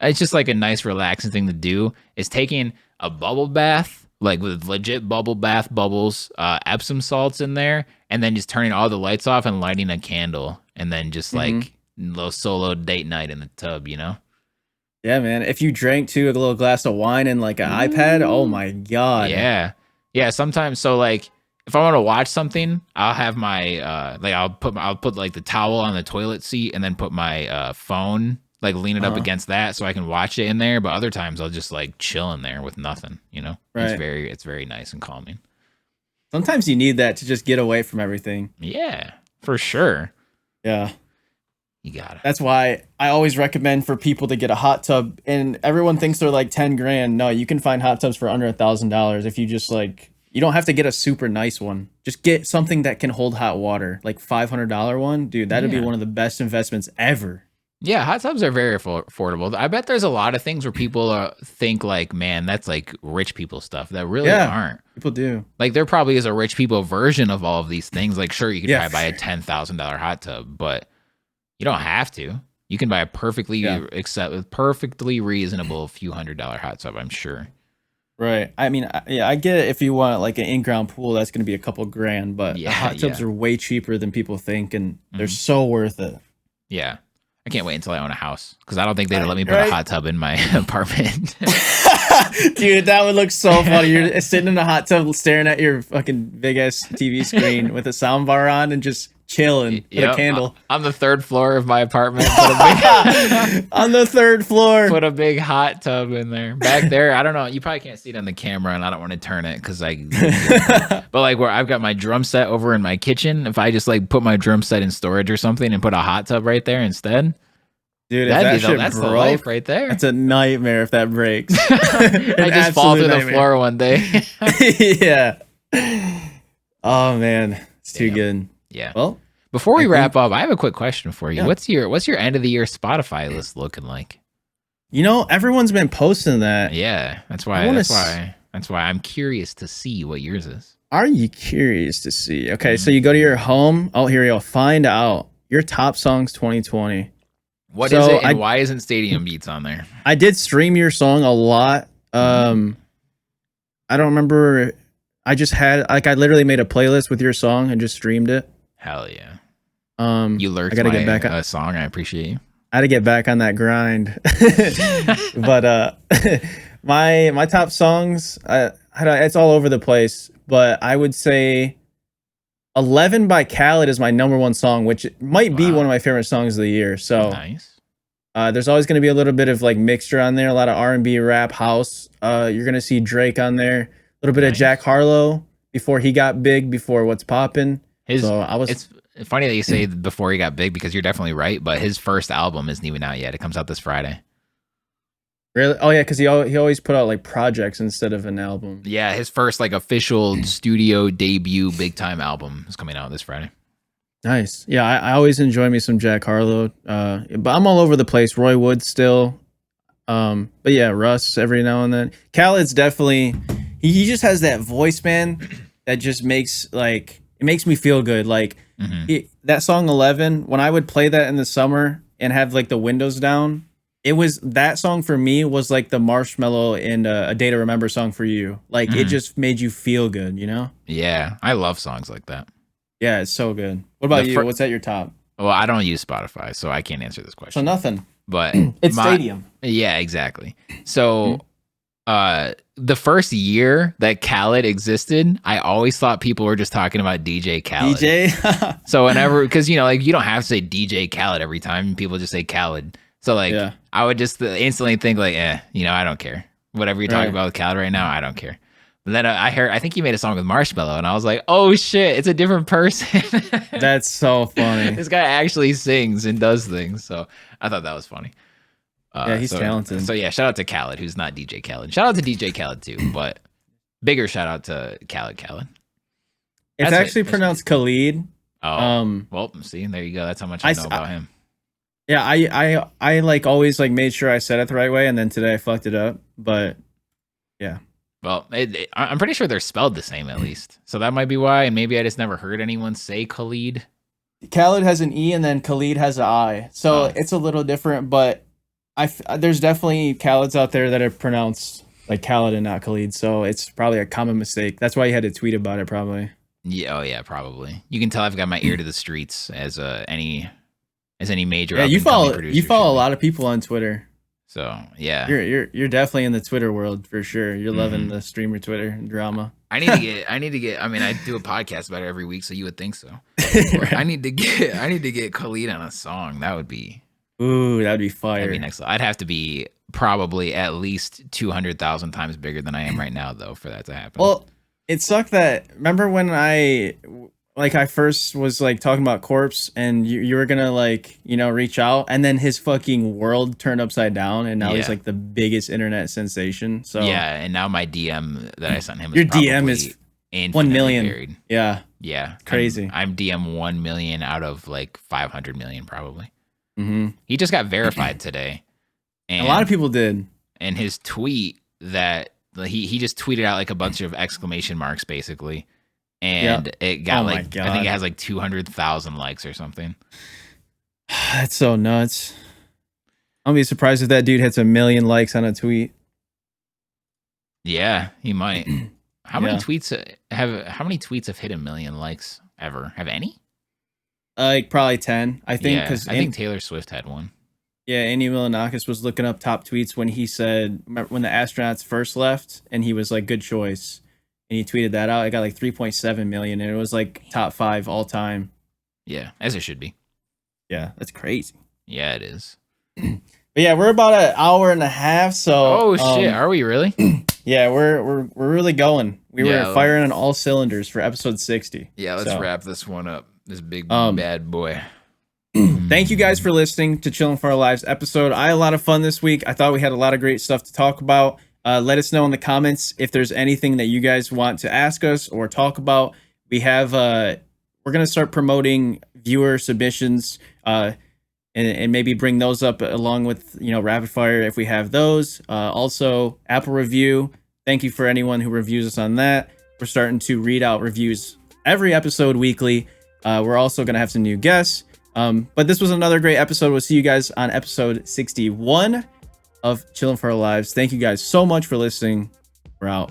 it's just like a nice relaxing thing to do is taking a bubble bath, like with legit bubble bath bubbles, Epsom salts in there, and then just turning all the lights off and lighting a candle, and then just like a little solo date night in the tub, Yeah, man. If you drank a little glass of wine and like an iPad, oh my God. Yeah. Sometimes, so like, if I want to watch something, I'll have my I'll put like the towel on the toilet seat and then put my phone, like lean it up against that so I can watch it in there. But other times I'll just like chill in there with nothing, Right. It's very nice and calming. Sometimes you need that to just get away from everything. Yeah, for sure. Yeah. You got it. That's why I always recommend for people to get a hot tub, and everyone thinks they're like 10 grand. No, you can find hot tubs for under $1,000 if you just like, you don't have to get a super nice one. Just get something that can hold hot water, like $500 one. Dude, that'd be one of the best investments ever. Yeah, hot tubs are very affordable. I bet there's a lot of things where people think like, man, that's like rich people stuff that really aren't. People do. Like there probably is a rich people version of all of these things. Like sure, you could probably buy a $10,000 hot tub, but you don't have to. You can buy a perfectly reasonable few $100 hot tub, I'm sure. Right. I mean, I get it if you want like an in-ground pool, that's going to be a couple grand, but the hot tubs are way cheaper than people think, and they're so worth it. Yeah. I can't wait until I own a house because I don't think they'd let me put a hot tub in my apartment. Dude, that would look so funny. You're sitting in a hot tub staring at your fucking big-ass TV screen with a sound bar on and just chilling with a candle. On the third floor of my apartment. On the third floor. Put a big hot tub in there. Back there, I don't know. You probably can't see it on the camera, and I don't want to turn it because but like where I've got my drum set over in my kitchen, if I just like put my drum set in storage or something and put a hot tub right there instead. Dude, that's the life right there. That's a nightmare if that breaks. I just fall through the floor one day. Yeah. Oh man, it's too good. Yeah. Well, before we wrap up, I have a quick question for you. Yeah. What's your end of the year Spotify list looking like? Everyone's been posting that. Yeah, that's why I'm curious to see what yours is. Are you curious to see? Okay, so you go to your home. Oh, here you go. Find out your top songs 2020. What is it, and why isn't Stadium Beats on there? I did stream your song a lot. I don't remember. I just had I literally made a playlist with your song and just streamed it. Hell yeah. You lurked get back on a song. I appreciate you. I had to get back on that grind. But my top songs, it's all over the place. But I would say 11 by Khaled is my number one song, which might be one of my favorite songs of the year. So nice. There's always going to be a little bit of like mixture on there, a lot of R&B, rap, house. You're going to see Drake on there, a little bit of Jack Harlow before he got big, before What's Poppin'. It's funny that you say before he got big because you're definitely right, but his first album isn't even out yet. It comes out this Friday. Really? Oh yeah, because he always put out like projects instead of an album. Yeah, his first like official studio debut big time album is coming out this Friday. Nice. Yeah, I always enjoy me some Jack Harlow. But I'm all over the place. Roy Wood still. But yeah, Russ every now and then. Khaled's definitely he just has that voice, man, that just makes like it makes me feel good. Like that song 11, when I would play that in the summer and have like the windows down, it was that song for me was like the Marshmello and A Day to Remember song for you. Like it just made you feel good, you know? Yeah, I love songs like that. Yeah, it's so good. What about you? What's at your top? Well, I don't use Spotify, so I can't answer this question. So nothing. But it's Stadium. Yeah, exactly. So the first year that Khaled existed, I always thought people were just talking about DJ Khaled. DJ? So whenever, because, you know, like you don't have to say DJ Khaled every time. People just say Khaled. So like I would just instantly think like, you know, I don't care. Whatever you're talking about with Khaled right now, I don't care. But then I think he made a song with Marshmello, and I was like, oh shit, it's a different person. That's so funny. This guy actually sings and does things. So I thought that was funny. Yeah, he's talented. So yeah, shout out to Khaled, who's not DJ Khaled. Shout out to DJ Khaled too, but bigger shout out to Khaled. It's actually pronounced Khalid. Oh, well, see, there you go. That's how much I know about him. Yeah, I like always like made sure I said it the right way, and then today I fucked it up. But yeah. Well, I'm pretty sure they're spelled the same at least, so that might be why. And maybe I just never heard anyone say Khalid. Khaled has an E, and then Khalid has an I, so it's a little different. But there's definitely Khaleds out there that are pronounced like Khaled and not Khalid, so it's probably a common mistake. That's why you had to tweet about it, probably. Yeah, oh yeah, probably. You can tell I've got my ear to the streets as any major. Yeah, you follow a lot of people on Twitter. So yeah, you're definitely in the Twitter world for sure. You're loving the streamer Twitter drama. I need to get. I mean, I do a podcast about it every week, so you would think so. Right. I need to get Khalid on a song. That would be. Ooh, that'd be fire. That'd be next. I'd have to be probably at least 200,000 times bigger than I am right now, though, for that to happen. Well, it sucked that. Remember when I first was like talking about Corpse, and you were gonna like reach out, and then his fucking world turned upside down, and now he's like the biggest internet sensation. So yeah, and now my DM that I sent him, your DM is 1 million. Buried. Yeah, crazy. I'm DM 1 million out of like 500 million probably. Mm-hmm. He just got verified today, and a lot of people did. And his tweet that he just tweeted out like a bunch of exclamation marks basically. And it got I think it has like 200,000 likes or something. That's so nuts. I'll be surprised if that dude hits 1 million likes on a tweet. Yeah, he might. How many tweets have hit 1 million likes ever? Have any? Like probably 10, I think. Yeah, I think Taylor Swift had one. Yeah, Andy Milonakis was looking up top tweets when he said when the astronauts first left, and he was like, "Good choice." And he tweeted that out. It got like 3.7 million, and it was like top 5 all time. Yeah, as it should be. Yeah, that's crazy. Yeah, it is. But yeah, we're about an hour and a half. So shit, are we really? Yeah, we're really going. We were firing on all cylinders for episode 60. Yeah, let's wrap this one up. This big bad boy. Thank you guys for listening to Chillin' for Our Lives episode. I had a lot of fun this week. I thought we had a lot of great stuff to talk about. Let us know in the comments if there's anything that you guys want to ask us or talk about. We have we're gonna start promoting viewer submissions and maybe bring those up along with rapid fire if we have those. Also Apple review. Thank you for anyone who reviews us on that. We're starting to read out reviews every episode weekly. We're also gonna have some new guests. But this was another great episode. We'll see you guys on episode 61 of Chillin' for Our Lives. Thank you guys so much for listening. We're out.